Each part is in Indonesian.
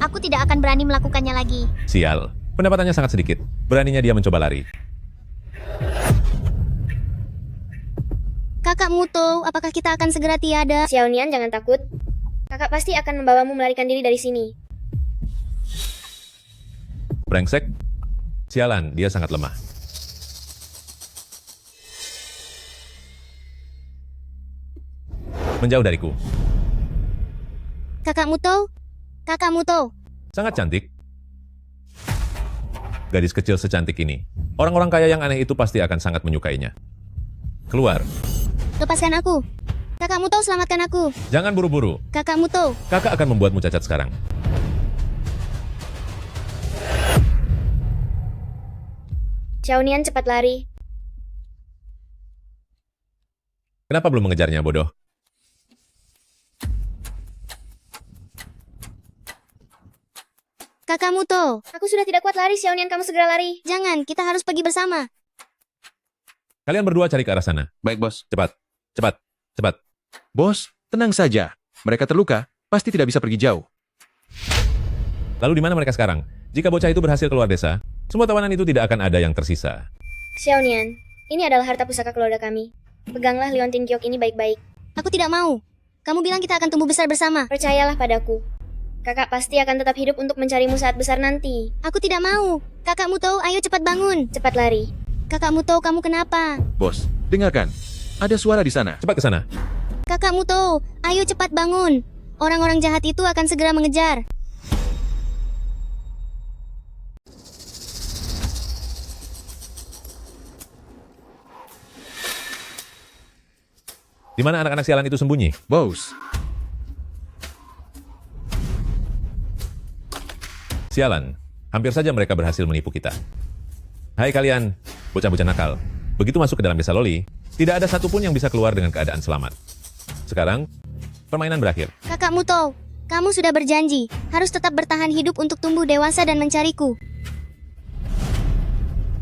Aku tidak akan berani melakukannya lagi. Sial, pendapatannya sangat sedikit. Beraninya dia mencoba lari. Kakak Muto, apakah kita akan segera tiada? Xiaonian, jangan takut. Kakak pasti akan membawamu melarikan diri dari sini. Brengsek. Sialan, dia sangat lemah. Menjauh dariku. Kakak Muto? Kakak Muto? Sangat cantik. Gadis kecil secantik ini. Orang-orang kaya yang aneh itu pasti akan sangat menyukainya. Keluar. Lepaskan aku. Kakak Muto, selamatkan aku. Jangan buru-buru. Kakak Muto. Kakak akan membuatmu cacat sekarang. Xiaonian, cepat lari. Kenapa belum mengejarnya, bodoh? Kakak Muto. Aku sudah tidak kuat lari, Xiaonian, kamu segera lari. Jangan, kita harus pergi bersama. Kalian berdua cari ke arah sana. Baik, bos. Cepat, cepat, cepat. Bos, tenang saja. Mereka terluka, pasti tidak bisa pergi jauh. Lalu di mana mereka sekarang? Jika bocah itu berhasil keluar desa, semua tawanan itu tidak akan ada yang tersisa. Xiaonian, ini adalah harta pusaka keluarga kami. Peganglah liontin giok ini baik-baik. Aku tidak mau. Kamu bilang kita akan tumbuh besar bersama. Percayalah padaku. Kakak pasti akan tetap hidup untuk mencarimu saat besar nanti. Aku tidak mau. Kakak Muto, ayo cepat bangun. Cepat lari. Kakak Muto, kamu kenapa? Bos, dengarkan. Ada suara di sana. Cepat ke sana. Kakak Muto, ayo cepat bangun. Orang-orang jahat itu akan segera mengejar. Di mana anak-anak sialan itu sembunyi? Bos, Sialan. Hampir saja mereka berhasil menipu kita. Hai kalian, bocah-bocah nakal. Begitu masuk ke dalam desa Loli, tidak ada satupun yang bisa keluar dengan keadaan selamat. Sekarang, permainan berakhir. Kakak Muto, kamu sudah berjanji harus tetap bertahan hidup untuk tumbuh dewasa dan mencariku.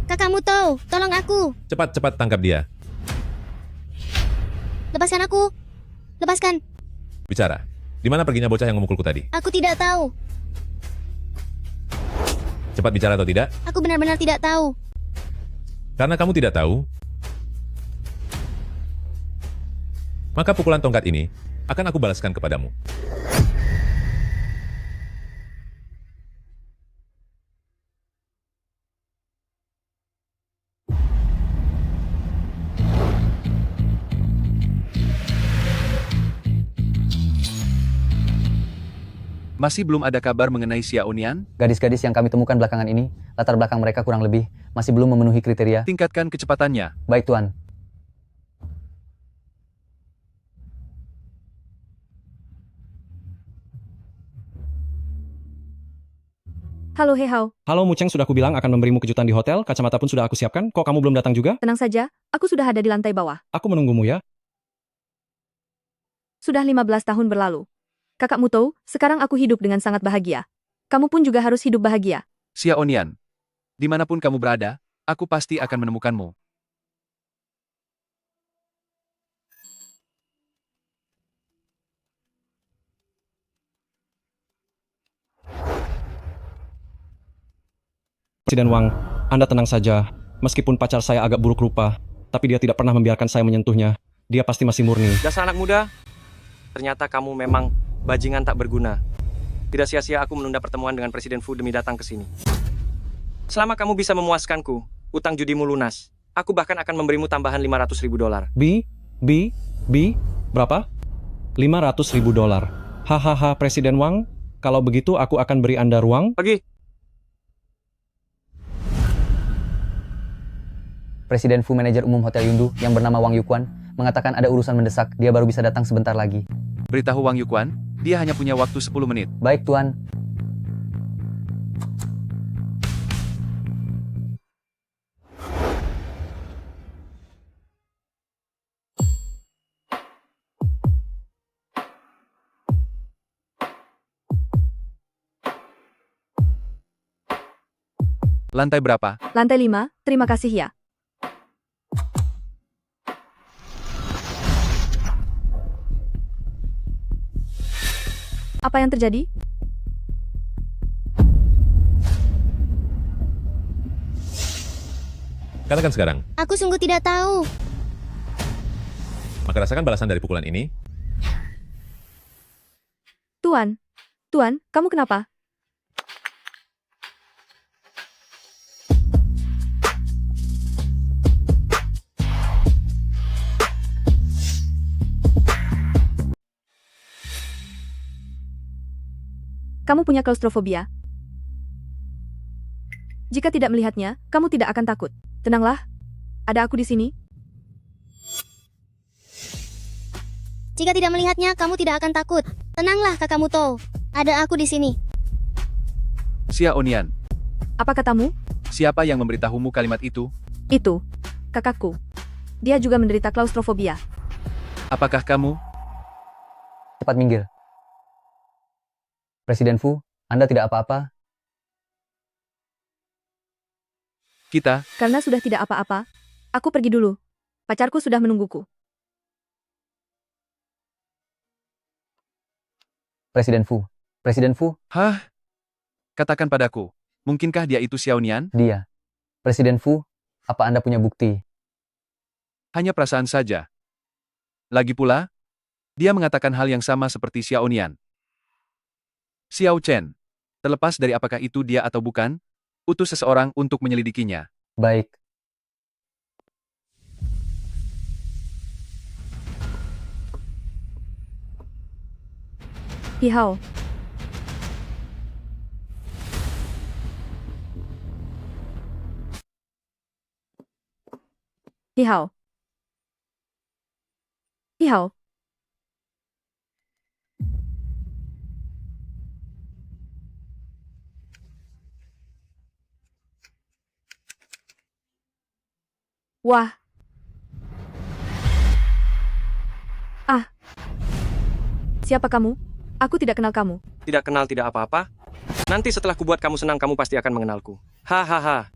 Kakak Muto, tolong aku. Cepat-cepat tangkap dia. Lepaskan aku. Lepaskan. Bicara. Di mana perginya bocah yang memukulku tadi? Aku tidak tahu. Cepat bicara atau tidak? Aku benar-benar tidak tahu. Karena kamu tidak tahu, maka pukulan tongkat ini akan aku balaskan kepadamu. masih belum ada kabar mengenai Xiaonian? Gadis-gadis yang kami temukan belakangan ini, latar belakang mereka kurang lebih masih belum memenuhi kriteria. Tingkatkan kecepatannya. Baik, Tuan. Halo Hehao, Halo Muceng, sudah aku bilang akan memberimu kejutan di hotel, kacamata pun sudah aku siapkan, kok kamu belum datang juga? tenang saja, aku sudah ada di lantai bawah. Aku menunggumu ya. Sudah 15 tahun berlalu. Kakak Muto, sekarang aku hidup dengan sangat bahagia. Kamu pun juga harus hidup bahagia. Xiaonian, dimanapun kamu berada, aku pasti akan menemukanmu. Presiden Wang, Anda tenang saja. Meskipun pacar saya agak buruk rupa, tapi dia tidak pernah membiarkan saya menyentuhnya. Dia pasti masih murni. Dasar anak muda, ternyata kamu memang bajingan tak berguna. Tidak sia-sia aku menunda pertemuan dengan Presiden Fu demi datang ke sini. Selama kamu bisa memuaskanku, utang judimu lunas. Aku bahkan akan memberimu tambahan $500.000. Berapa? $500.000. Hahaha, Presiden Wang, kalau begitu aku akan beri Anda ruang. Pergi. Presiden Fu manajer umum Hotel Yundu yang bernama Wang Yuquan mengatakan ada urusan mendesak, dia baru bisa datang sebentar lagi. Beritahu Wang Yuquan, dia hanya punya waktu 10 menit. Baik, Tuan. Lantai berapa? Lantai 5, terima kasih ya. Apa yang terjadi? Katakan sekarang. Aku sungguh tidak tahu. Maka rasakan balasan dari pukulan ini. Tuan, kamu kenapa? Kamu punya klaustrofobia. Jika tidak melihatnya, kamu tidak akan takut. Tenanglah, ada aku di sini. Jika tidak melihatnya, kamu tidak akan takut. Tenanglah, Kakak Muto. Ada aku di sini. Xia Onian, Apa katamu? siapa yang memberitahumu kalimat itu? Itu, kakakku. Dia juga menderita klaustrofobia. Apakah kamu? Cepat minggir. Presiden Fu, Anda tidak apa-apa? Kita, Karena sudah tidak apa-apa, aku pergi dulu. Pacarku sudah menungguku. Presiden Fu, hah? Katakan padaku, mungkinkah dia itu Xiao Nian? dia. Presiden Fu, apa Anda punya bukti? Hanya perasaan saja. Lagi pula, dia mengatakan hal yang sama seperti Xiao Nian. Xiao Chen, terlepas dari apakah itu dia atau bukan, utus seseorang untuk menyelidikinya. Baik. Hihao. Hihao. Hihao. Wah. Ah. Siapa kamu? Aku tidak kenal kamu. Tidak kenal tidak apa-apa. Nanti setelah kubuat kamu senang, kamu pasti akan mengenalku. Hahaha.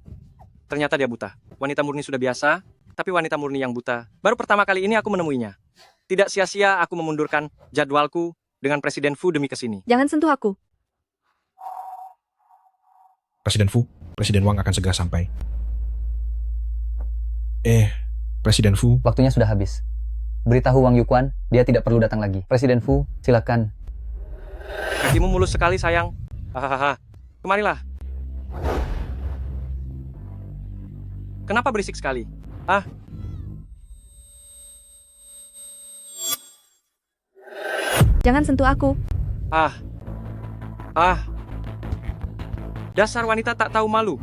Ternyata dia buta. Wanita murni sudah biasa, tapi wanita murni yang buta. Baru pertama kali ini aku menemuinya. Tidak sia-sia aku memundurkan jadwalku dengan Presiden Fu demi kesini. Jangan sentuh aku. Presiden Fu, Presiden Wang akan segera sampai. Presiden Fu, Waktunya sudah habis. Beritahu Wang Yuquan, dia tidak perlu datang lagi. Presiden Fu, silakan. Kakimu mulus sekali, sayang. Hahaha. Kemarilah. Kenapa berisik sekali? Ah, Jangan sentuh aku. ah. Dasar wanita tak tahu malu.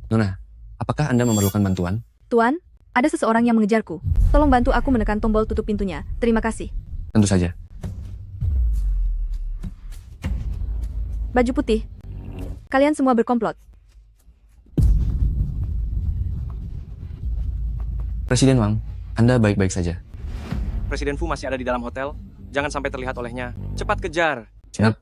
Nona, apakah Anda memerlukan bantuan? Tuan, ada seseorang yang mengejarku. Tolong bantu aku menekan tombol tutup pintunya. Terima kasih. Tentu saja. Baju putih. Kalian semua berkomplot. Presiden Wang, Anda baik-baik saja. Presiden Fu masih ada di dalam hotel. Jangan sampai terlihat olehnya. Cepat kejar. Siap.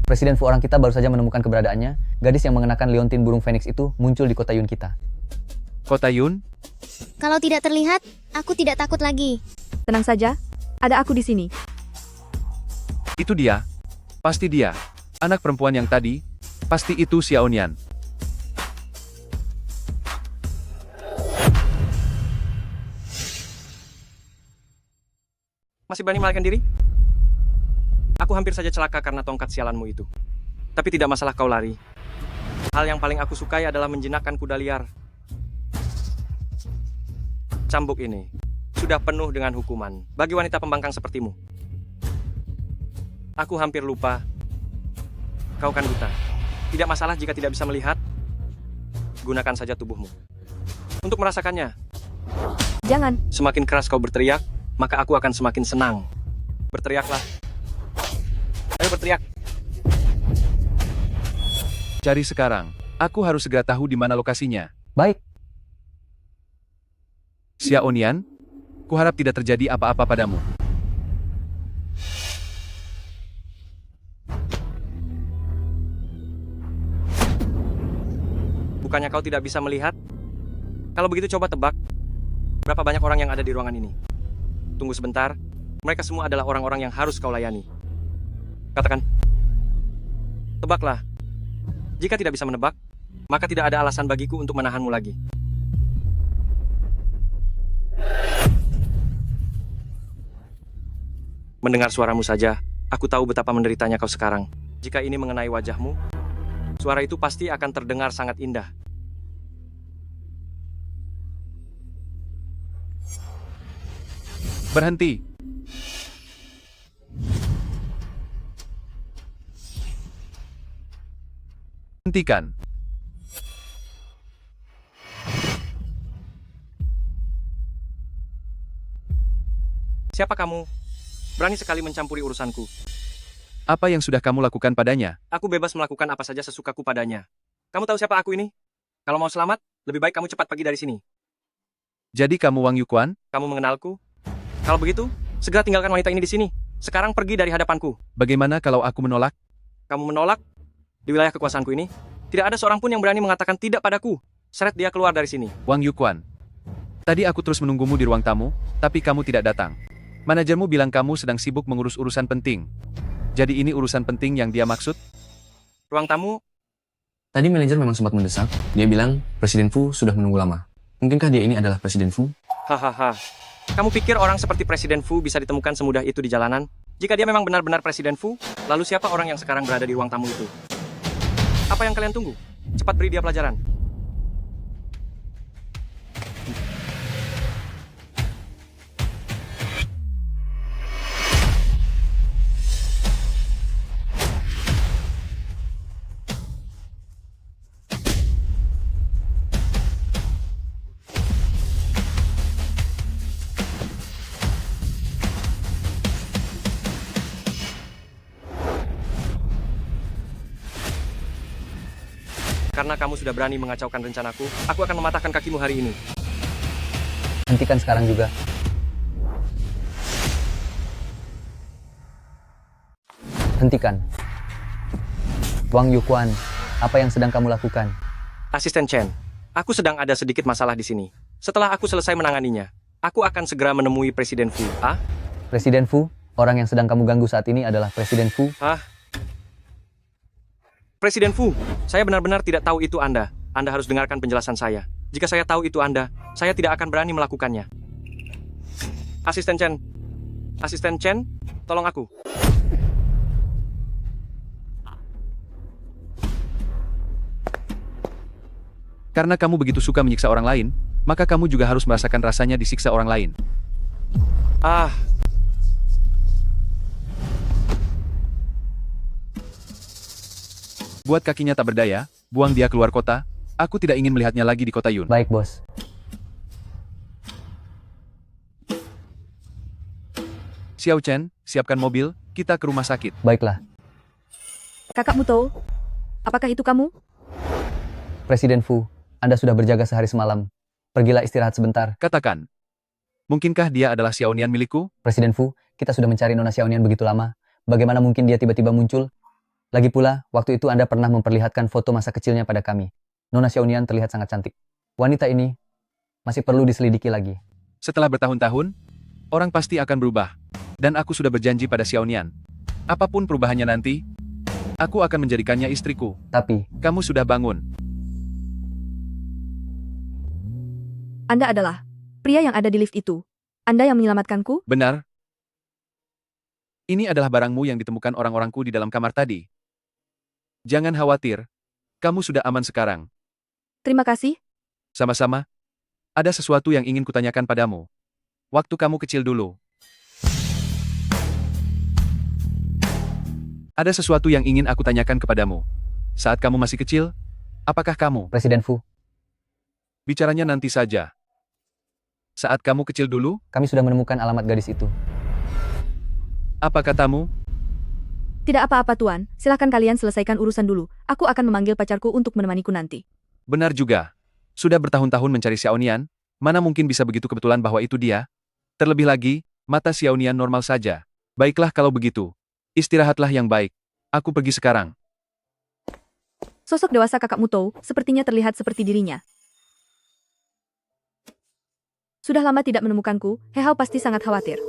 Presiden Fu, orang kita baru saja menemukan keberadaannya. Gadis yang mengenakan leontin burung phoenix itu muncul di kota Yun kita. Kota Yun? Kalau tidak terlihat, aku tidak takut lagi. Tenang saja, ada aku di sini. Itu dia. Pasti dia. Anak perempuan yang tadi. Pasti itu Xiao Nian. Masih berani melarikan diri? Aku hampir saja celaka karena tongkat sialanmu itu. Tapi tidak masalah kau lari. Hal yang paling aku sukai adalah menjinakkan kuda liar. Cambuk ini sudah penuh dengan hukuman bagi wanita pembangkang sepertimu. Aku hampir lupa. Kau kan buta. Tidak masalah jika tidak bisa melihat. Gunakan saja tubuhmu untuk merasakannya. Jangan. Semakin keras kau berteriak, maka aku akan semakin senang. Berteriaklah. Ayo berteriak. Cari sekarang. Aku harus segera tahu di mana lokasinya. Baik. Xiao Nian, kuharap tidak terjadi apa-apa padamu. Bukannya kau tidak bisa melihat? Kalau begitu coba tebak. Berapa banyak orang yang ada di ruangan ini? Tunggu sebentar. Mereka semua adalah orang-orang yang harus kau layani. Katakan. Tebaklah. Jika tidak bisa menebak, maka tidak ada alasan bagiku untuk menahanmu lagi. Mendengar suaramu saja, aku tahu betapa menderitanya kau sekarang. Jika ini mengenai wajahmu, suara itu pasti akan terdengar sangat indah. Berhenti. Hentikan. Siapa kamu? Berani sekali mencampuri urusanku. Apa yang sudah kamu lakukan padanya? Aku bebas melakukan apa saja sesukaku padanya. Kamu tahu siapa aku ini? Kalau mau selamat, lebih baik kamu cepat pergi dari sini. Jadi kamu Wang Yuquan? Kamu mengenalku? Kalau begitu, segera tinggalkan wanita ini di sini. Sekarang pergi dari hadapanku. Bagaimana kalau aku menolak? Kamu menolak? Di wilayah kekuasaanku ini, tidak ada seorang pun yang berani mengatakan tidak padaku. Seret dia keluar dari sini. Wang Yuquan. Tadi aku terus menunggumu di ruang tamu, tapi kamu tidak datang. Manajermu bilang kamu sedang sibuk mengurus urusan penting. Jadi ini urusan penting yang dia maksud? Ruang tamu? Tadi manajer memang sempat mendesak. Dia bilang Presiden Fu sudah menunggu lama. Mungkinkah dia ini adalah Presiden Fu? Hahaha. Kamu pikir orang seperti Presiden Fu bisa ditemukan semudah itu di jalanan? Jika dia memang benar-benar Presiden Fu, lalu siapa orang yang sekarang berada di ruang tamu itu? Apa yang kalian tunggu? Cepat beri dia pelajaran. Karena kamu sudah berani mengacaukan rencanaku, aku akan mematahkan kakimu hari ini. Hentikan sekarang juga. Hentikan. Wang Yuquan, apa yang sedang kamu lakukan? Asisten Chen, aku sedang ada sedikit masalah di sini. Setelah aku selesai menanganinya, aku akan segera menemui Presiden Fu. Ah? Presiden Fu, orang yang sedang kamu ganggu saat ini adalah Presiden Fu. Ah? Presiden Fu, saya benar-benar tidak tahu itu Anda. Anda harus dengarkan penjelasan saya. Jika saya tahu itu Anda, saya tidak akan berani melakukannya. Asisten Chen, tolong aku. Karena kamu begitu suka menyiksa orang lain, maka kamu juga harus merasakan rasanya disiksa orang lain. Ah. Buat kakinya tak berdaya, buang dia keluar kota. Aku tidak ingin melihatnya lagi di kota Yun. Baik, bos. Xiao Chen, siapkan mobil, kita ke rumah sakit. Baiklah. Kakak Mutou, apakah itu kamu? Presiden Fu, Anda sudah berjaga sehari semalam. Pergilah istirahat sebentar. Katakan, mungkinkah dia adalah Xiao Nian milikku? Presiden Fu, kita sudah mencari Nona Xiao Nian begitu lama. Bagaimana mungkin dia tiba-tiba muncul? Lagi pula, waktu itu Anda pernah memperlihatkan foto masa kecilnya pada kami. Nona Xiao Nian terlihat sangat cantik. Wanita ini masih perlu diselidiki lagi. Setelah bertahun-tahun, orang pasti akan berubah. Dan aku sudah berjanji pada Xiao Nian. Apapun perubahannya nanti, aku akan menjadikannya istriku. Tapi, kamu sudah bangun. Anda adalah pria yang ada di lift itu. Anda yang menyelamatkanku? Benar. Ini adalah barangmu yang ditemukan orang-orangku di dalam kamar tadi. Jangan khawatir. Kamu sudah aman sekarang. Terima kasih. Sama-sama. Ada sesuatu yang ingin kutanyakan padamu. Waktu kamu kecil dulu. Ada sesuatu yang ingin aku tanyakan kepadamu. Saat kamu masih kecil, apakah kamu? Presiden Fu. Bicaranya nanti saja. Saat kamu kecil dulu, Kami sudah menemukan alamat gadis itu. apa katamu? Tidak apa-apa Tuan, silahkan kalian selesaikan urusan dulu. Aku akan memanggil pacarku untuk menemaniku nanti. Benar juga. Sudah bertahun-tahun mencari Xiaonian, mana mungkin bisa begitu kebetulan bahwa itu dia? Terlebih lagi, mata Xiaonian normal saja. Baiklah kalau begitu. Istirahatlah yang baik. Aku pergi sekarang. Sosok dewasa kakak Mutou sepertinya terlihat seperti dirinya. Sudah lama tidak menemukanku, He Hao pasti sangat khawatir.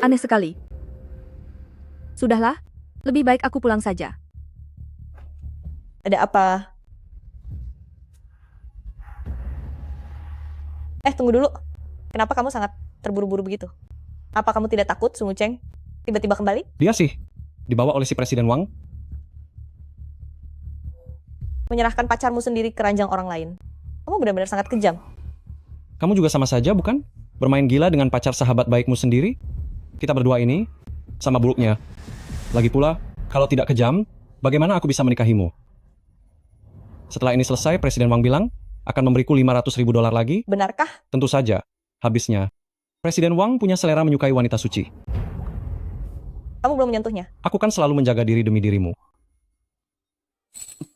Aneh sekali. Sudahlah, lebih baik aku pulang saja. Ada apa? Tunggu dulu. Kenapa kamu sangat terburu-buru begitu? Apa kamu tidak takut, Sungu Cheng? Tiba-tiba kembali? Dia sih, dibawa oleh si Presiden Wang. Menyerahkan pacarmu sendiri ke ranjang orang lain. Kamu benar-benar sangat kejam. Kamu juga sama saja, bukan? Bermain gila dengan pacar sahabat baikmu sendiri? Kita berdua ini, sama buruknya. Lagi pula, kalau tidak kejam, bagaimana aku bisa menikahimu? Setelah ini selesai, Presiden Wang bilang, akan memberiku 500 ribu dolar lagi. Benarkah? Tentu saja, habisnya. Presiden Wang punya selera menyukai wanita suci. Kamu belum menyentuhnya. Aku kan selalu menjaga diri demi dirimu.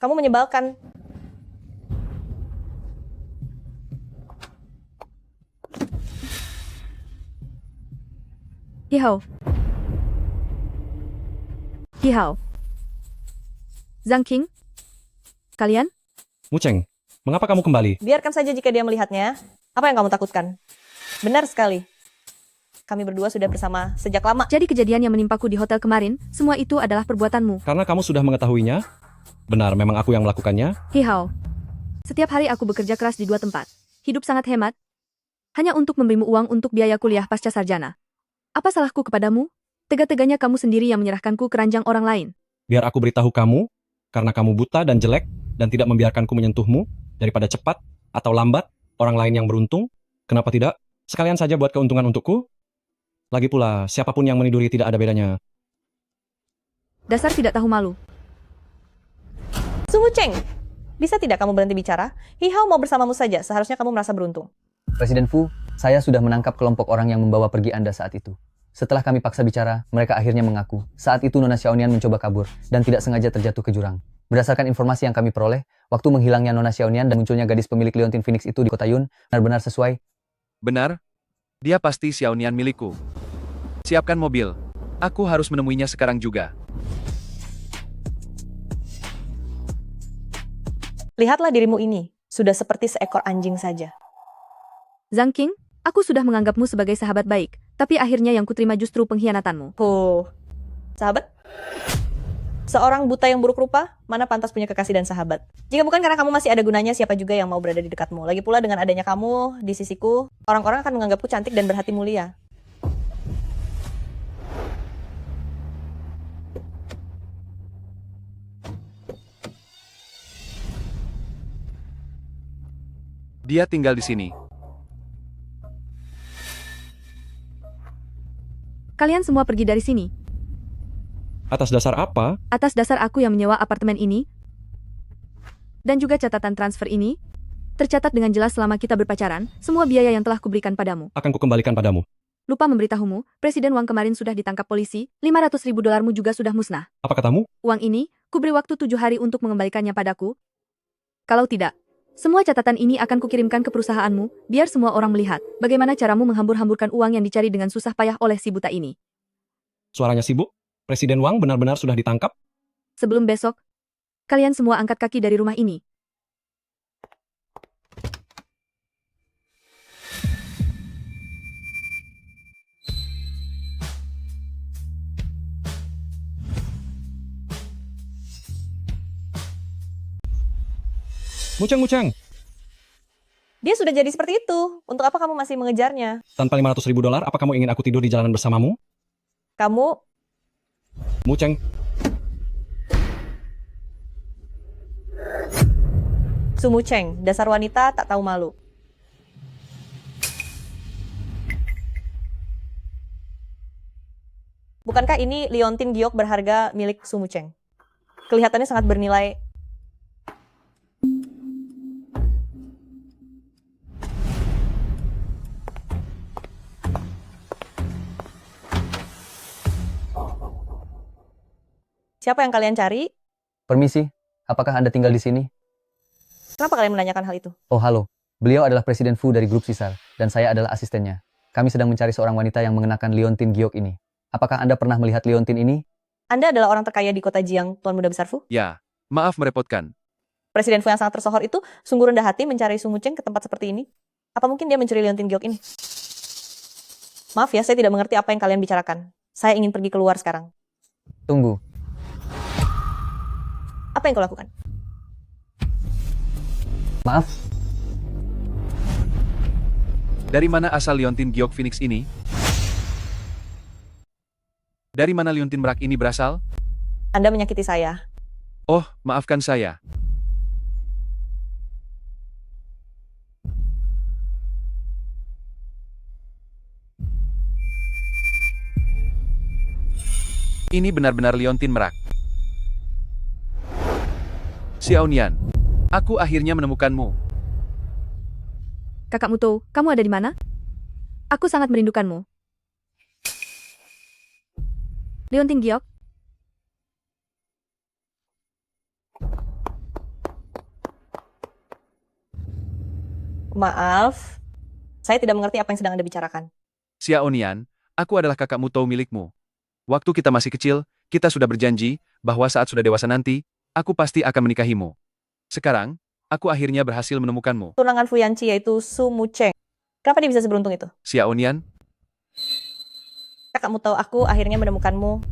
Kamu menyebalkan. He Hao. He Hao. Zhang Qing. Kalian? Mu Cheng, mengapa kamu kembali? Biarkan saja jika dia melihatnya. Apa yang kamu takutkan? Benar sekali. Kami berdua sudah bersama sejak lama. Jadi kejadian yang menimpaku di hotel kemarin, semua itu adalah perbuatanmu. Karena kamu sudah mengetahuinya? Benar, memang aku yang melakukannya? He Hao. Setiap hari aku bekerja keras di 2 tempat. Hidup sangat hemat. Hanya untuk memberimu uang untuk biaya kuliah pasca sarjana. Apa salahku kepadamu? Tega-teganya kamu sendiri yang menyerahkanku ke ranjang orang lain. Biar aku beritahu kamu, karena kamu buta dan jelek, dan tidak membiarkanku menyentuhmu, daripada cepat atau lambat, orang lain yang beruntung, kenapa tidak? Sekalian saja buat keuntungan untukku. Lagi pula, siapapun yang meniduri tidak ada bedanya. Dasar tidak tahu malu. Sungu Cheng, bisa tidak kamu berhenti bicara? He Hao mau bersamamu saja, seharusnya kamu merasa beruntung. Presiden Fu, saya sudah menangkap kelompok orang yang membawa pergi Anda saat itu. Setelah kami paksa bicara, mereka akhirnya mengaku. Saat itu Nona Xiaonian mencoba kabur dan tidak sengaja terjatuh ke jurang. Berdasarkan informasi yang kami peroleh, waktu menghilangnya Nona Xiaonian dan munculnya gadis pemilik Leontin Phoenix itu di kota Yun, benar-benar sesuai. Benar? Dia pasti Xiaonian milikku. Siapkan mobil. Aku harus menemuinya sekarang juga. Lihatlah dirimu ini, sudah seperti seekor anjing saja. Zhang Qing, aku sudah menganggapmu sebagai sahabat baik, tapi akhirnya yang kuterima justru pengkhianatanmu. Sahabat? Seorang buta yang buruk rupa, mana pantas punya kekasih dan sahabat? Jika bukan karena kamu masih ada gunanya, siapa juga yang mau berada di dekatmu? Lagi pula dengan adanya kamu di sisiku, orang-orang akan menganggapku cantik dan berhati mulia. Dia tinggal di sini. Kalian semua pergi dari sini. Atas dasar apa? Atas dasar aku yang menyewa apartemen ini, dan juga catatan transfer ini, tercatat dengan jelas selama kita berpacaran, semua biaya yang telah kuberikan padamu. Akan kukembalikan padamu. Lupa memberitahumu, Presiden Wang kemarin sudah ditangkap polisi, 500 ribu dolarmu juga sudah musnah. Apa katamu? Uang ini, kuberi waktu 7 hari untuk mengembalikannya padaku. Kalau tidak, semua catatan ini akan kukirimkan ke perusahaanmu, biar semua orang melihat bagaimana caramu menghambur-hamburkan uang yang dicari dengan susah payah oleh si buta ini. Suaranya sibuk? Presiden Wang benar-benar sudah ditangkap? Sebelum besok, kalian semua angkat kaki dari rumah ini. Muceng. Dia sudah jadi seperti itu. Untuk apa kamu masih mengejarnya? Tanpa 500 ribu dolar, apa kamu ingin aku tidur di jalanan bersamamu? Kamu... Muceng. Sumu Cheng, dasar wanita tak tahu malu. Bukankah ini liontin giok berharga milik Sumu Cheng? Kelihatannya sangat bernilai. Siapa yang kalian cari? Permisi, apakah Anda tinggal di sini? Kenapa kalian menanyakan hal itu? Oh halo, beliau adalah Presiden Fu dari grup Sisar, dan saya adalah asistennya. Kami sedang mencari seorang wanita yang mengenakan liontin giok ini. Apakah Anda pernah melihat liontin ini? Anda adalah orang terkaya di kota Jiang, Tuan Muda Besar Fu? Ya, maaf merepotkan. Presiden Fu yang sangat tersohor itu sungguh rendah hati mencari Su Mucheng ke tempat seperti ini. Apa mungkin dia mencuri liontin giok ini? Maaf ya, saya tidak mengerti apa yang kalian bicarakan. Saya ingin pergi keluar sekarang. Tunggu, Apa yang kau lakukan? maaf. Dari mana asal liontin giok Phoenix ini? Dari mana liontin merak ini berasal? Anda menyakiti saya. Oh, maafkan saya. Ini benar-benar liontin merak. Xiao Nian, aku akhirnya menemukanmu. Kakak Muto, kamu ada di mana? Aku sangat merindukanmu. Liontin giok, Maaf, saya tidak mengerti apa yang sedang Anda bicarakan. Xiao Nian, aku adalah kakak Muto milikmu. Waktu kita masih kecil, kita sudah berjanji bahwa saat sudah dewasa nanti, aku pasti akan menikahimu. Sekarang, aku akhirnya berhasil menemukanmu. Tunangan Fu Yanqi yaitu Su Mucheng. Kenapa dia bisa seberuntung itu? Xiao Nian, Kakakmu tahu aku akhirnya menemukanmu,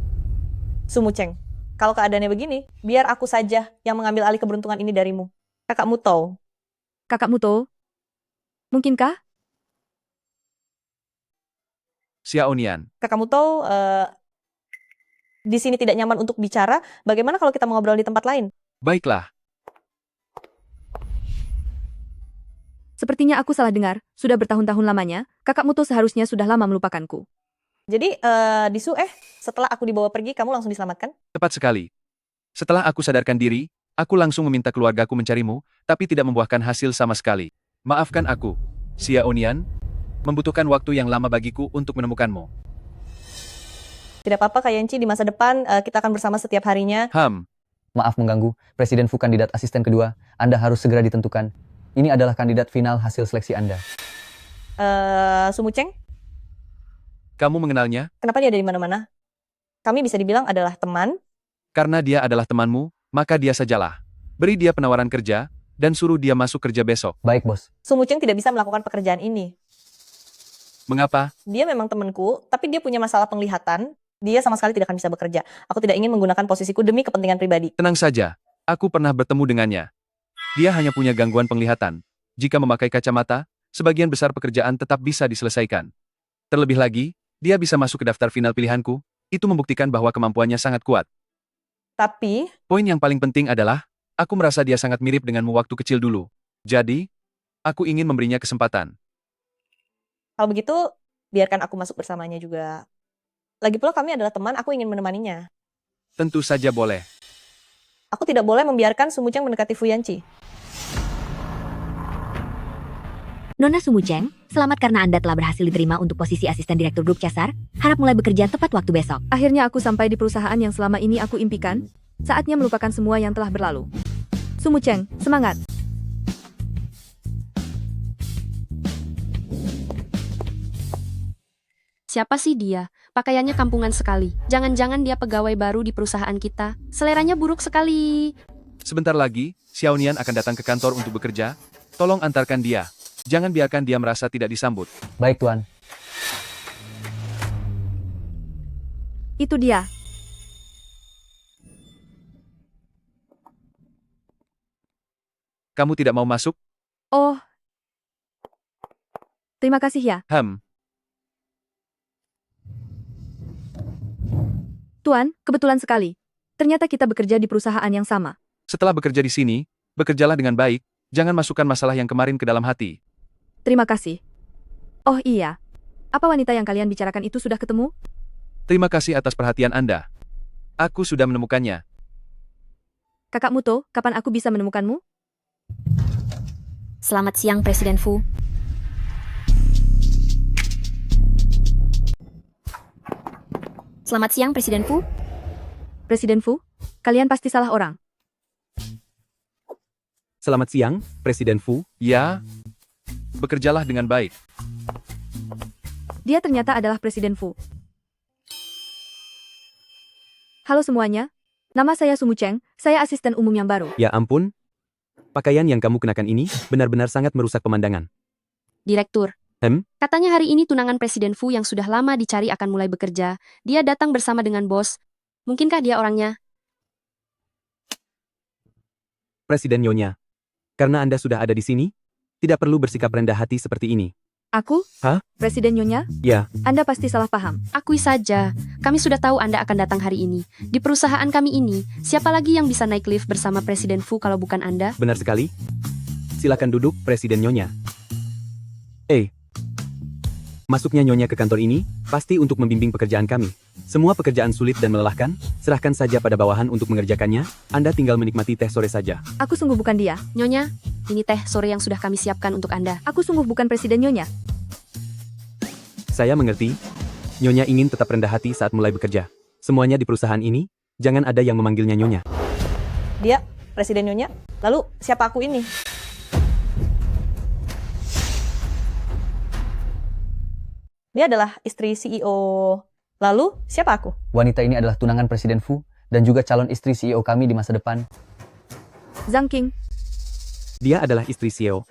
Su Mucheng. Kalau keadaannya begini, biar aku saja yang mengambil alih keberuntungan ini darimu. Kakakmu tahu. Kakak Muto, mungkinkah? Xiao Nian, Kakakmu tahu di sini tidak nyaman untuk bicara. Bagaimana kalau kita mengobrol di tempat lain? baiklah. Sepertinya aku salah dengar, sudah bertahun-tahun lamanya, kakak Muto seharusnya sudah lama melupakanku. Jadi, Disu, setelah aku dibawa pergi, kamu langsung diselamatkan? Tepat sekali. Setelah aku sadarkan diri, aku langsung meminta keluargaku mencarimu, tapi tidak membuahkan hasil sama sekali. Maafkan aku, Xiao Nian, membutuhkan waktu yang lama bagiku untuk menemukanmu. Tidak apa-apa, Kak Yanqi, di masa depan kita akan bersama setiap harinya. Maaf mengganggu, Presiden Fu kandidat asisten kedua, Anda harus segera ditentukan. Ini adalah kandidat final hasil seleksi Anda. Su Mucheng, Kamu mengenalnya? kenapa dia ada di mana-mana? Kami bisa dibilang adalah teman. Karena dia adalah temanmu, maka dia sajalah. Beri dia penawaran kerja, dan suruh dia masuk kerja besok. Baik, bos. Su Mucheng tidak bisa melakukan pekerjaan ini. Mengapa? Dia memang temanku, tapi dia punya masalah penglihatan. Dia sama sekali tidak akan bisa bekerja. Aku tidak ingin menggunakan posisiku demi kepentingan pribadi. Tenang saja, aku pernah bertemu dengannya. Dia hanya punya gangguan penglihatan. Jika memakai kacamata, sebagian besar pekerjaan tetap bisa diselesaikan. Terlebih lagi, dia bisa masuk ke daftar final pilihanku. Itu membuktikan bahwa kemampuannya sangat kuat. Tapi, Poin yang paling penting adalah, aku merasa dia sangat mirip denganmu waktu kecil dulu. Jadi, aku ingin memberinya kesempatan. kalau begitu, biarkan aku masuk bersamanya juga. Lagi pula kami adalah teman, aku ingin menemaninya. Tentu saja boleh. Aku tidak boleh membiarkan Su Mucheng mendekati Fu Yanqi. Nona Su Mucheng, selamat karena Anda telah berhasil diterima untuk posisi asisten direktur grup Casar. Harap mulai bekerja tepat waktu besok. Akhirnya aku sampai di perusahaan yang selama ini aku impikan. Saatnya melupakan semua yang telah berlalu. Su Mucheng, semangat! Siapa sih dia? Pakaiannya kampungan sekali. Jangan-jangan dia pegawai baru di perusahaan kita. Seleranya buruk sekali. Sebentar lagi, Xiao Nian akan datang ke kantor untuk bekerja. Tolong antarkan dia. Jangan biarkan dia merasa tidak disambut. Baik, Tuan. Itu dia. Kamu tidak mau masuk? Oh. Terima kasih ya. Tuan, kebetulan sekali. Ternyata kita bekerja di perusahaan yang sama. Setelah bekerja di sini, bekerjalah dengan baik. Jangan masukkan masalah yang kemarin ke dalam hati. Terima kasih. Oh iya. Apa wanita yang kalian bicarakan itu sudah ketemu? Terima kasih atas perhatian Anda. Aku sudah menemukannya. Kakak Muto, kapan aku bisa menemukanmu? Selamat siang, Presiden Fu. Selamat siang, Presiden Fu. Presiden Fu? Kalian pasti salah orang. Selamat siang, Presiden Fu. Ya, bekerjalah dengan baik. Dia ternyata adalah Presiden Fu. Halo semuanya, nama saya Sumu Cheng, saya asisten umum yang baru. Ya ampun, pakaian yang kamu kenakan ini benar-benar sangat merusak pemandangan. Direktur. Katanya hari ini tunangan Presiden Fu yang sudah lama dicari akan mulai bekerja. Dia datang bersama dengan bos. Mungkinkah dia orangnya? Presiden Nyonya, karena Anda sudah ada di sini, tidak perlu bersikap rendah hati seperti ini. Aku? Hah? Presiden Nyonya? Ya. Anda pasti salah paham. Akui saja, kami sudah tahu Anda akan datang hari ini. Di perusahaan kami ini, siapa lagi yang bisa naik lift bersama Presiden Fu kalau bukan Anda? Benar sekali. Silakan duduk, Presiden Nyonya. Masuknya Nyonya ke kantor ini, pasti untuk membimbing pekerjaan kami. Semua pekerjaan sulit dan melelahkan, serahkan saja pada bawahan untuk mengerjakannya, Anda tinggal menikmati teh sore saja. Aku sungguh bukan dia. Nyonya, ini teh sore yang sudah kami siapkan untuk Anda. Aku sungguh bukan Presiden Nyonya. Saya mengerti. Nyonya ingin tetap rendah hati saat mulai bekerja. Semuanya di perusahaan ini, jangan ada yang memanggilnya Nyonya. Dia Presiden Nyonya? Lalu siapa aku ini? Dia adalah istri CEO. Lalu, siapa aku? Wanita ini adalah tunangan Presiden Fu dan juga calon istri CEO kami di masa depan. Zhang Qing. Dia adalah istri CEO.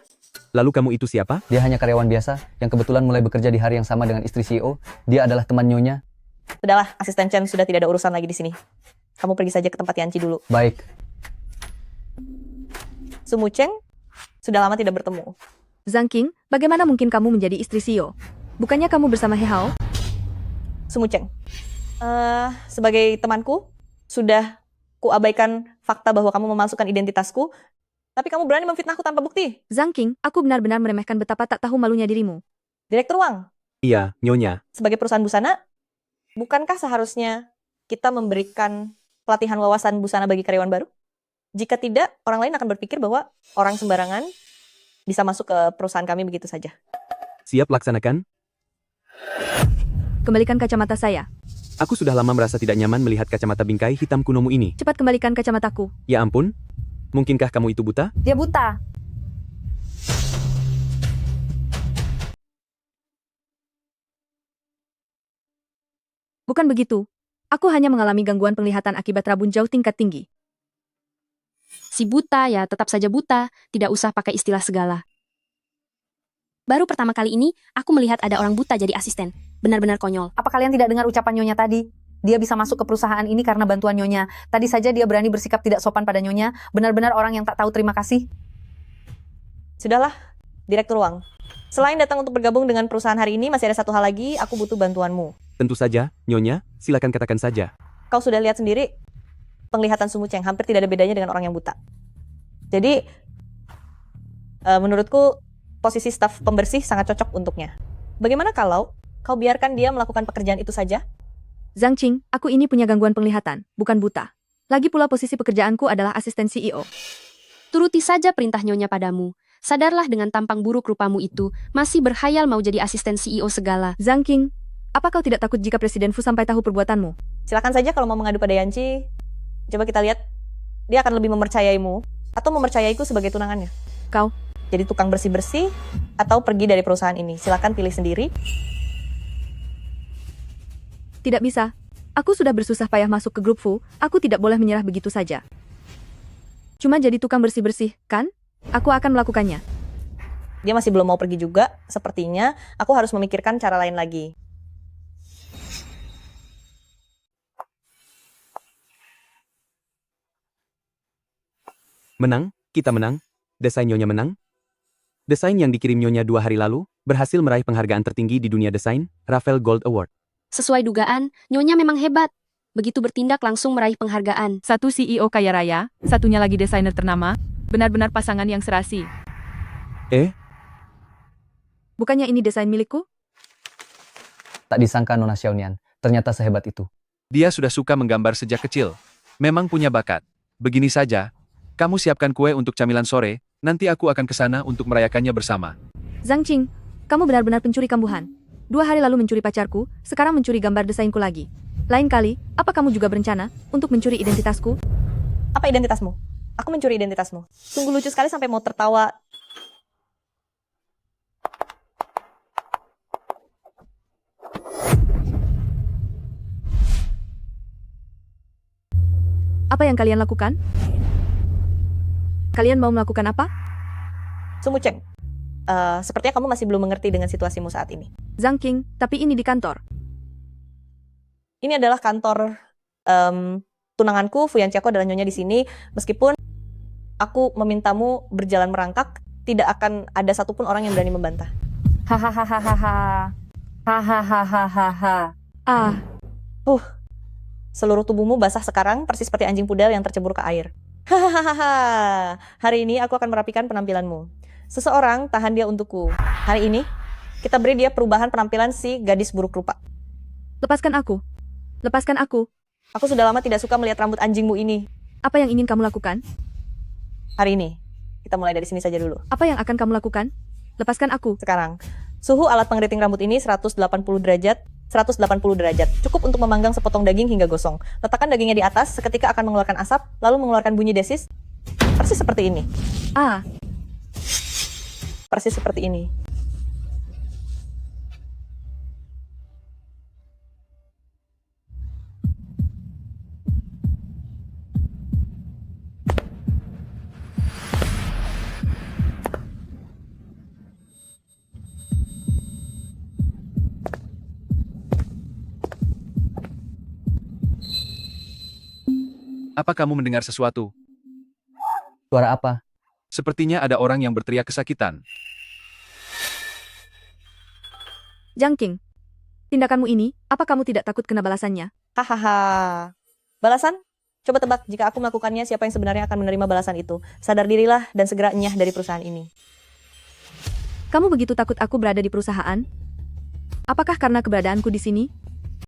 Lalu kamu itu siapa? Dia hanya karyawan biasa yang kebetulan mulai bekerja di hari yang sama dengan istri CEO. Dia adalah teman Nyonya. Sudahlah, asisten Chen sudah tidak ada urusan lagi di sini. Kamu pergi saja ke tempat Yanci dulu. Baik. Sumu Cheng sudah lama tidak bertemu. Zhang Qing, bagaimana mungkin kamu menjadi istri CEO? Bukannya kamu bersama He Hao? Sumu Cheng, sebagai temanku, sudah kuabaikan fakta bahwa kamu memalsukan identitasku, tapi kamu berani memfitnahku tanpa bukti. Zhang Qing, aku benar-benar meremehkan betapa tak tahu malunya dirimu. Direktur Wang. Iya, Nyonya. Sebagai perusahaan busana, bukankah seharusnya kita memberikan pelatihan wawasan busana bagi karyawan baru? Jika tidak, orang lain akan berpikir bahwa orang sembarangan bisa masuk ke perusahaan kami begitu saja. Siap laksanakan? Kembalikan kacamata saya. Aku sudah lama merasa tidak nyaman melihat kacamata bingkai hitam kunomu ini. Cepat kembalikan kacamataku. Ya ampun, mungkinkah kamu itu buta? Dia buta. Bukan begitu. Aku hanya mengalami gangguan penglihatan akibat rabun jauh tingkat tinggi. Si buta ya tetap saja buta, tidak usah pakai istilah segala. Baru pertama kali ini, aku melihat ada orang buta jadi asisten. Benar-benar konyol. Apa kalian tidak dengar ucapan Nyonya tadi? Dia bisa masuk ke perusahaan ini karena bantuan Nyonya. Tadi saja dia berani bersikap tidak sopan pada Nyonya. Benar-benar orang yang tak tahu terima kasih. Sudahlah, Direktur Wang. Selain datang untuk bergabung dengan perusahaan hari ini, masih ada satu hal lagi, aku butuh bantuanmu. Tentu saja, Nyonya, silakan katakan saja. Kau sudah lihat sendiri, penglihatan Sumu Cheng hampir tidak ada bedanya dengan orang yang buta. Jadi, menurutku, posisi staf pembersih sangat cocok untuknya. Bagaimana kalau kau biarkan dia melakukan pekerjaan itu saja? Zhang Qing, aku ini punya gangguan penglihatan, bukan buta. Lagi pula posisi pekerjaanku adalah asisten CEO. Turuti saja perintah Nyonya padamu. Sadarlah dengan tampang buruk rupamu itu, masih berhayal mau jadi asisten CEO segala. Zhang Qing, apa kau tidak takut jika Presiden Fu sampai tahu perbuatanmu? Silakan saja kalau mau mengadu pada Yanci. Coba kita lihat, dia akan lebih mempercayaimu atau mempercayaiku sebagai tunangannya. Kau? Jadi tukang bersih-bersih atau pergi dari perusahaan ini. Silakan pilih sendiri. Tidak bisa. Aku sudah bersusah payah masuk ke grup Fu, aku tidak boleh menyerah begitu saja. Cuma jadi tukang bersih-bersih, kan? Aku akan melakukannya. Dia masih belum mau pergi juga, sepertinya aku harus memikirkan cara lain lagi. Menang, kita menang. Desain Nyonya menang. Desain yang dikirim Nyonya 2 hari lalu, berhasil meraih penghargaan tertinggi di dunia desain, Rafael Gold Award. Sesuai dugaan, Nyonya memang hebat. Begitu bertindak langsung meraih penghargaan. Satu CEO kaya raya, satunya lagi desainer ternama, benar-benar pasangan yang serasi. Bukannya ini desain milikku? Tak disangka Nona Xiaonian, ternyata sehebat itu. Dia sudah suka menggambar sejak kecil. Memang punya bakat. Begini saja, kamu siapkan kue untuk camilan sore, nanti aku akan ke sana untuk merayakannya bersama. Zhang Qing, kamu benar-benar pencuri kambuhan. 2 hari lalu mencuri pacarku, sekarang mencuri gambar desainku lagi. Lain kali, apa kamu juga berencana untuk mencuri identitasku? Apa identitasmu? Aku mencuri identitasmu. Sungguh lucu sekali sampai mau tertawa. Apa yang kalian lakukan? Kalian mau melakukan apa? Sumuceng, sepertinya kamu masih belum mengerti dengan situasimu saat ini. Zhang Qing, tapi ini di kantor. Ini adalah kantor tunanganku, Fuyan Chiako adalah nyonya di sini. Meskipun aku memintamu berjalan merangkak, tidak akan ada satupun orang yang berani membantah. Hahaha. Hahaha. Ah. Seluruh tubuhmu basah sekarang, persis seperti anjing pudel yang tercebur ke air. Hahaha. Hari ini aku akan merapikan penampilanmu. Seseorang tahan dia untukku. Hari ini, kita beri dia perubahan penampilan si gadis buruk rupa. Lepaskan aku. Lepaskan aku. Aku sudah lama tidak suka melihat rambut anjingmu ini. Apa yang ingin kamu lakukan? Hari ini, kita mulai dari sini saja dulu. Apa yang akan kamu lakukan? Lepaskan aku. Sekarang, suhu alat pengeriting rambut ini 180 derajat. 180 derajat, cukup untuk memanggang sepotong daging hingga gosong. Letakkan dagingnya di atas, seketika akan mengeluarkan asap, lalu mengeluarkan bunyi desis, persis seperti ini. Persis seperti ini. Apa kamu mendengar sesuatu? Suara apa? Sepertinya ada orang yang berteriak kesakitan. Zhang Qing, tindakanmu ini, apa kamu tidak takut kena balasannya? Hahaha. Balasan? Coba tebak, jika aku melakukannya, siapa yang sebenarnya akan menerima balasan itu? Sadar dirilah dan segera enyah dari perusahaan ini. Kamu begitu takut aku berada di perusahaan? Apakah karena keberadaanku di sini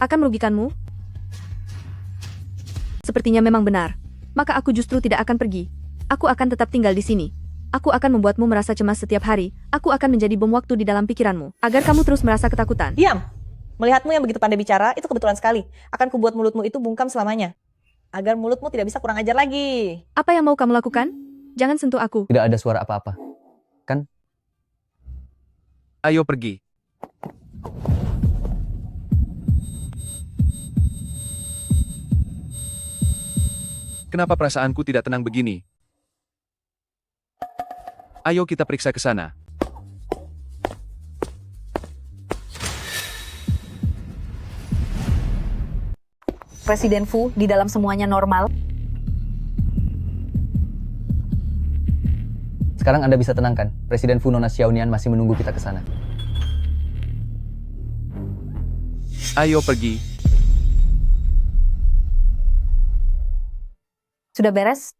akan merugikanmu? Sepertinya memang benar. Maka aku justru tidak akan pergi. Aku akan tetap tinggal di sini. Aku akan membuatmu merasa cemas setiap hari. Aku akan menjadi bom waktu di dalam pikiranmu, agar kamu terus merasa ketakutan. Diam! Melihatmu yang begitu pandai bicara, itu kebetulan sekali. Akan kubuat mulutmu itu bungkam selamanya. Agar mulutmu tidak bisa kurang ajar lagi. Apa yang mau kamu lakukan? Jangan sentuh aku. Tidak ada suara apa-apa. Kan? Ayo pergi. Kenapa perasaanku tidak tenang begini? Ayo kita periksa ke sana. Presiden Fu di dalam semuanya normal. Sekarang Anda bisa tenangkan. Presiden Fu Nona Xiaonian masih menunggu kita ke sana. Ayo pergi. Sudah beres?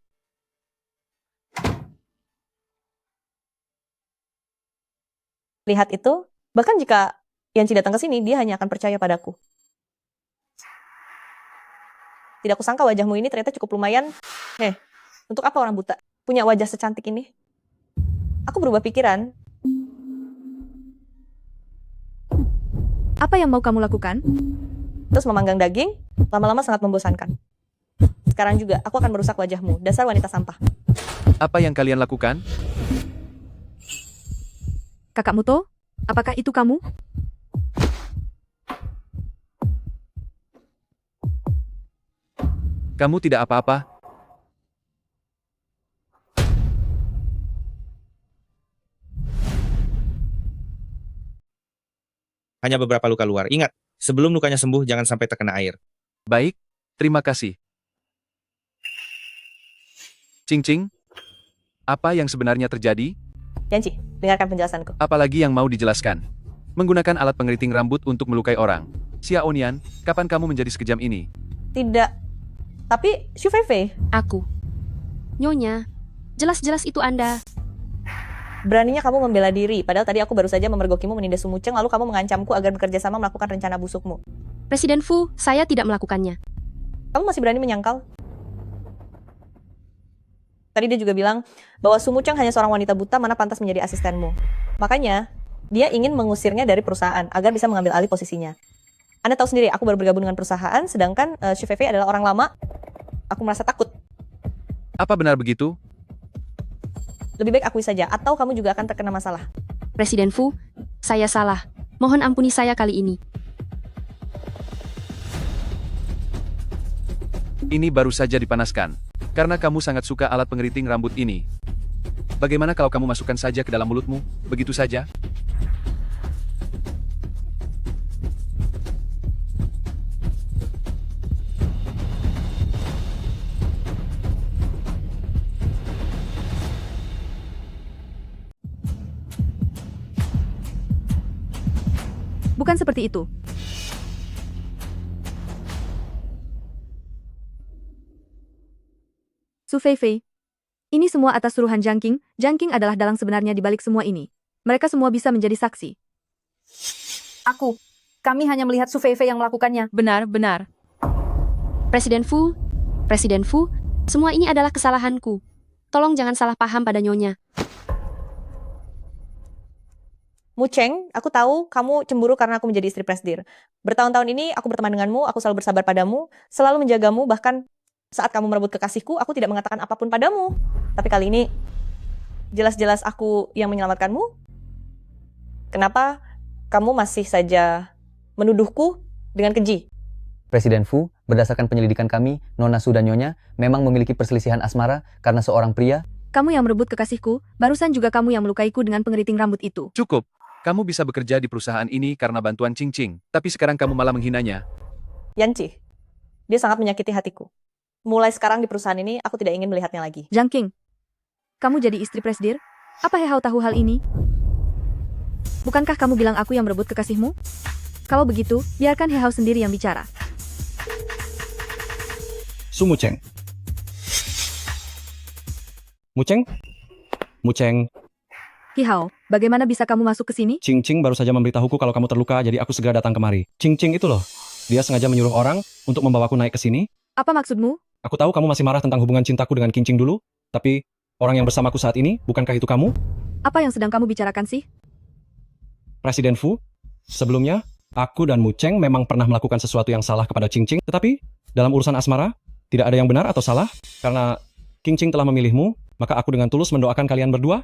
Lihat itu, bahkan jika Yanci datang ke sini, dia hanya akan percaya padaku. Tidak kusangka wajahmu ini ternyata cukup lumayan. Untuk apa orang buta punya wajah secantik ini? Aku berubah pikiran. Apa yang mau kamu lakukan? Terus memanggang daging, lama-lama sangat membosankan. Sekarang juga, aku akan merusak wajahmu, dasar wanita sampah. Apa yang kalian lakukan? Kakak Muto, apakah itu kamu? Kamu tidak apa-apa? Hanya beberapa luka luar. Ingat, sebelum lukanya sembuh, jangan sampai terkena air. Baik, terima kasih. Cing-cing, apa yang sebenarnya terjadi? Yanci, dengarkan penjelasanku. Apalagi yang mau dijelaskan? Menggunakan alat pengeriting rambut untuk melukai orang. Xiaonian, kapan kamu menjadi sekejam ini? Tidak. Tapi, Xu Feifei. Aku. Nyonya, jelas-jelas itu Anda. Beraninya kamu membela diri, padahal tadi aku baru saja memergokimu menindas Sumuceng, lalu kamu mengancamku agar bekerja sama melakukan rencana busukmu. Presiden Fu, saya tidak melakukannya. Kamu masih berani menyangkal? Tadi dia juga bilang bahwa Sumuceng hanya seorang wanita buta, mana pantas menjadi asistenmu. Makanya, dia ingin mengusirnya dari perusahaan agar bisa mengambil alih posisinya. Anda tahu sendiri, aku baru bergabung dengan perusahaan, sedangkan Xu Feifei adalah orang lama. Aku merasa takut. Apa benar begitu? Lebih baik akui saja, atau kamu juga akan terkena masalah. Presiden Fu, saya salah. Mohon ampuni saya kali ini. Ini baru saja dipanaskan. Karena kamu sangat suka alat pengeriting rambut ini. Bagaimana kalau kamu masukkan saja ke dalam mulutmu, begitu saja? Bukan seperti itu. Su Feifei. Ini semua atas suruhan Jiang Qing. Jiang Qing adalah dalang sebenarnya di balik semua ini. Mereka semua bisa menjadi saksi. Kami hanya melihat Su Feifei yang melakukannya. Benar, benar. Presiden Fu, semua ini adalah kesalahanku. Tolong jangan salah paham pada nyonya. Mu Cheng, aku tahu kamu cemburu karena aku menjadi istri presdir. Bertahun-tahun ini aku berteman denganmu, aku selalu bersabar padamu, selalu menjagamu, bahkan saat kamu merebut kekasihku, aku tidak mengatakan apapun padamu. Tapi kali ini, jelas-jelas aku yang menyelamatkanmu. Kenapa kamu masih saja menuduhku dengan keji? Presiden Fu, berdasarkan penyelidikan kami, Nona Su dan Nyonya memang memiliki perselisihan asmara karena seorang pria. Kamu yang merebut kekasihku, barusan juga kamu yang melukaiku dengan pengeriting rambut itu. Cukup. Kamu bisa bekerja di perusahaan ini karena bantuan Qing Qing, tapi sekarang kamu malah menghinanya. Yanci, dia sangat menyakiti hatiku. Mulai sekarang di perusahaan ini, aku tidak ingin melihatnya lagi. Jiang Qing, kamu jadi istri presdir? Apa Hehao tahu hal ini? Bukankah kamu bilang aku yang merebut kekasihmu? Kalau begitu, biarkan Hehao sendiri yang bicara. Su Mucheng. Mucheng. Hehao, bagaimana bisa kamu masuk ke sini? Qing Qing baru saja memberitahuku kalau kamu terluka, jadi aku segera datang kemari. Qing Qing itu loh. Dia sengaja menyuruh orang untuk membawaku naik ke sini. Apa maksudmu? Aku tahu kamu masih marah tentang hubungan cintaku dengan Qing Qing dulu, tapi orang yang bersamaku saat ini, bukankah itu kamu? Apa yang sedang kamu bicarakan sih? Presiden Fu, sebelumnya, aku dan Mucheng memang pernah melakukan sesuatu yang salah kepada Qing Qing, tetapi dalam urusan asmara, tidak ada yang benar atau salah, karena Qing Qing telah memilihmu, maka aku dengan tulus mendoakan kalian berdua.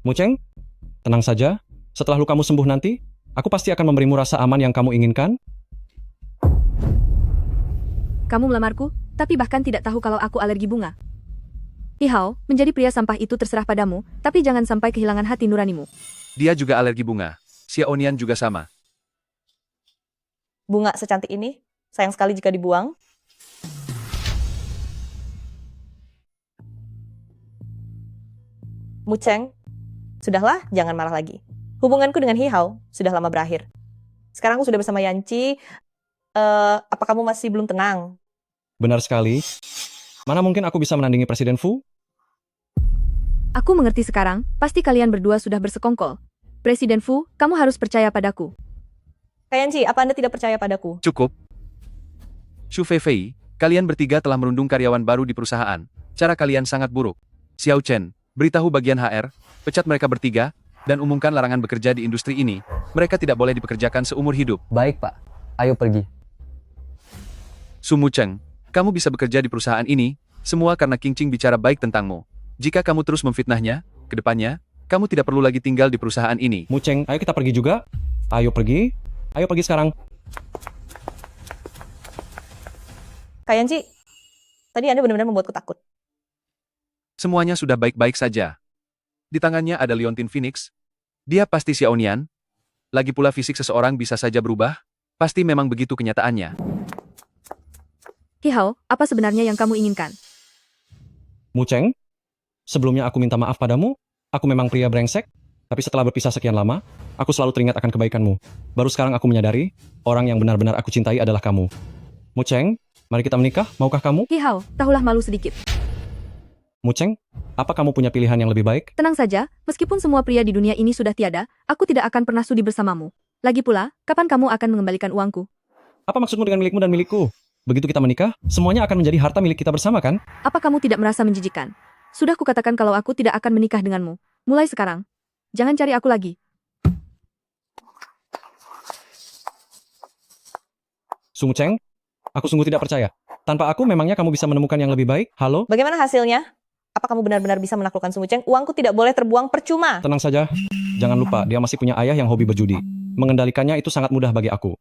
Mucheng, tenang saja. Setelah lukamu sembuh nanti, aku pasti akan memberimu rasa aman yang kamu inginkan. Kamu melamarku, tapi bahkan tidak tahu kalau aku alergi bunga. Hehao, menjadi pria sampah itu terserah padamu, tapi jangan sampai kehilangan hati nuranimu. Dia juga alergi bunga. Xiaonian juga sama. Bunga secantik ini, sayang sekali jika dibuang. Mu Cheng, sudahlah, jangan marah lagi. Hubunganku dengan Hehao sudah lama berakhir. Sekarang aku sudah bersama Yanci. Apa kamu masih belum tenang? Benar sekali. Mana mungkin aku bisa menandingi Presiden Fu? Aku mengerti sekarang, pasti kalian berdua sudah bersekongkol. Presiden Fu, kamu harus percaya padaku. Kak Yanci, apa Anda tidak percaya padaku? Cukup. Su Feifei, kalian bertiga telah merundung karyawan baru di perusahaan. Cara kalian sangat buruk. Xiao Chen, beritahu bagian HR, pecat mereka bertiga, dan umumkan larangan bekerja di industri ini. Mereka tidak boleh dipekerjakan seumur hidup. Baik, Pak. Ayo pergi. Su Mucheng, kamu bisa bekerja di perusahaan ini, semua karena Qing Qing bicara baik tentangmu. Jika kamu terus memfitnahnya, ke depannya, kamu tidak perlu lagi tinggal di perusahaan ini. Mucheng, ayo kita pergi juga. Ayo pergi sekarang. Kak Yanci, tadi Anda benar-benar membuatku takut. Semuanya sudah baik-baik saja. Di tangannya ada Liontin Phoenix. Dia pasti Xiaonian. Lagi pula fisik seseorang bisa saja berubah. Pasti memang begitu kenyataannya. Hehao, apa sebenarnya yang kamu inginkan? Mucheng, sebelumnya aku minta maaf padamu. Aku memang pria brengsek, tapi setelah berpisah sekian lama, aku selalu teringat akan kebaikanmu. Baru sekarang aku menyadari, orang yang benar-benar aku cintai adalah kamu. Mucheng, mari kita menikah, maukah kamu? Hehao, tahulah malu sedikit. Mucheng, apa kamu punya pilihan yang lebih baik? Tenang saja, meskipun semua pria di dunia ini sudah tiada, aku tidak akan pernah sudi bersamamu. Lagi pula, kapan kamu akan mengembalikan uangku? Apa maksudmu dengan milikmu dan milikku? Begitu kita menikah, semuanya akan menjadi harta milik kita bersama, kan? Apa kamu tidak merasa menjijikan? Sudah kukatakan kalau aku tidak akan menikah denganmu. Mulai sekarang, jangan cari aku lagi. Su Mucheng, aku sungguh tidak percaya. Tanpa aku memangnya kamu bisa menemukan yang lebih baik? Halo? Bagaimana hasilnya? Apa kamu benar-benar bisa menaklukkan Sumuceng? Uangku tidak boleh terbuang percuma. Tenang saja. Jangan lupa, dia masih punya ayah yang hobi berjudi. Mengendalikannya itu sangat mudah bagi aku.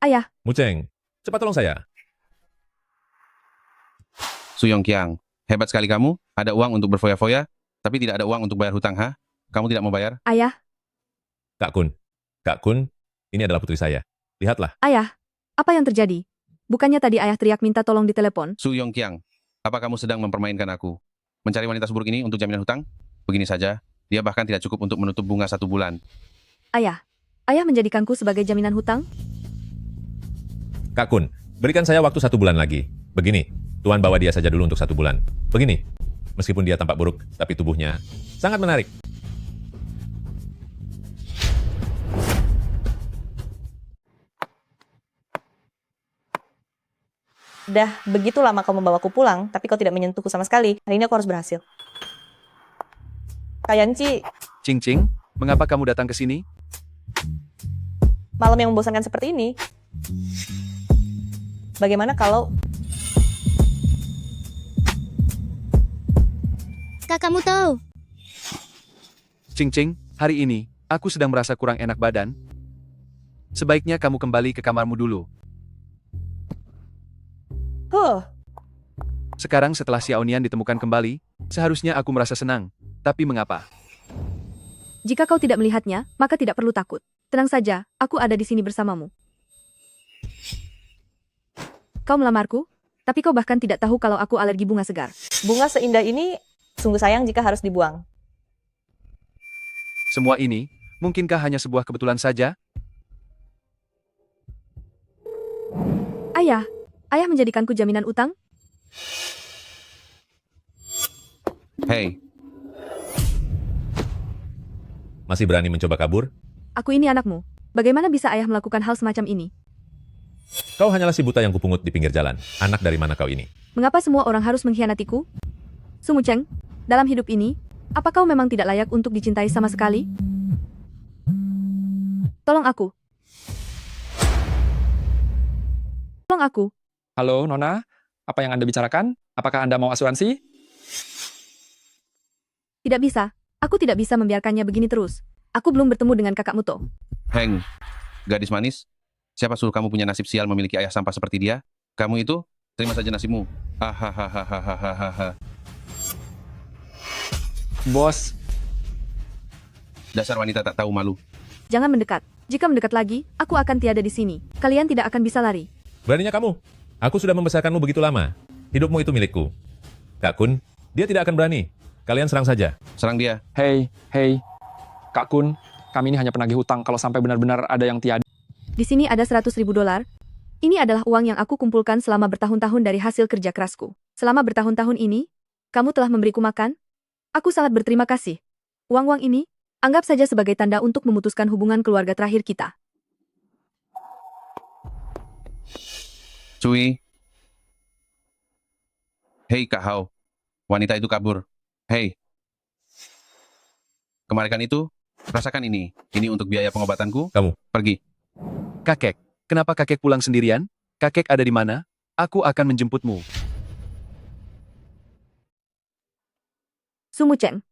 Ayah, Muceng, cepat tolong saya. Su Yongqiang, hebat sekali kamu. Ada uang untuk berfoya-foya, tapi tidak ada uang untuk bayar hutang, ha? Kamu tidak mau bayar? ayah, Kak Kun, ini adalah putri saya. Lihatlah. ayah. Apa yang terjadi? Bukannya tadi ayah teriak minta tolong di telepon? Su Yongqiang, apa kamu sedang mempermainkan aku? Mencari wanita seburuk ini untuk jaminan hutang? Begini saja, dia bahkan tidak cukup untuk menutup bunga 1 bulan. Ayah menjadikanku sebagai jaminan hutang? Kak Kun, berikan saya waktu 1 bulan lagi. Begini, Tuan bawa dia saja dulu untuk 1 bulan. Begini, meskipun dia tampak buruk, tapi tubuhnya sangat menarik. Dah begitu lama kau membawaku pulang, tapi kau tidak menyentuhku sama sekali. Hari ini aku harus berhasil. Kak Yanci, Cing Cing, mengapa kamu datang ke sini? malam yang membosankan seperti ini. Bagaimana kalau... Kak, kamu tahu? Cing Cing, hari ini, aku sedang merasa kurang enak badan. Sebaiknya kamu kembali ke kamarmu dulu. Sekarang setelah Xiao Nian ditemukan kembali, seharusnya aku merasa senang. Tapi mengapa? Jika kau tidak melihatnya, maka tidak perlu takut. Tenang saja, aku ada di sini bersamamu. Kau melamarku, tapi kau bahkan tidak tahu kalau aku alergi bunga segar. Bunga seindah ini sungguh sayang jika harus dibuang. Semua ini, mungkinkah hanya sebuah kebetulan saja? Ayah menjadikanku jaminan utang? Hei, Masih berani mencoba kabur? Aku ini anakmu. Bagaimana bisa ayah melakukan hal semacam ini? Kau hanyalah si buta yang kupungut di pinggir jalan. Anak dari mana kau ini? Mengapa semua orang harus mengkhianatiku? Sumuceng, dalam hidup ini, apa kau memang tidak layak untuk dicintai sama sekali? Tolong aku. Tolong aku. Halo, Nona. Apa yang Anda bicarakan? Apakah Anda mau asuransi? Tidak bisa. Aku tidak bisa membiarkannya begini terus. Aku belum bertemu dengan kakak Muto. Heng, gadis manis. Siapa suruh kamu punya nasib sial memiliki ayah sampah seperti dia? Kamu itu, terima saja nasibmu. Hahaha. Bos, Dasar wanita tak tahu malu. Jangan mendekat. Jika mendekat lagi, aku akan tiada di sini. Kalian tidak akan bisa lari. Beraninya kamu? Aku sudah membesarkanmu begitu lama. Hidupmu itu milikku. Kak Kun, dia tidak akan berani. Kalian serang saja. Serang dia. Hei. Kak Kun, kami ini hanya penagih hutang kalau sampai benar-benar ada yang tiada. Di sini ada $100.000. Ini adalah uang yang aku kumpulkan selama bertahun-tahun dari hasil kerja kerasku. Selama bertahun-tahun ini, kamu telah memberiku makan. Aku sangat berterima kasih. Uang-uang ini, anggap saja sebagai tanda untuk memutuskan hubungan keluarga terakhir kita. Cui. Hei Kak Hao. Wanita itu kabur. Hei. Kemarikan itu, rasakan ini. Ini untuk biaya pengobatanku. Kamu. Pergi. Kakek, kenapa kakek pulang sendirian? Kakek ada di mana? Aku akan menjemputmu. Sumuceng,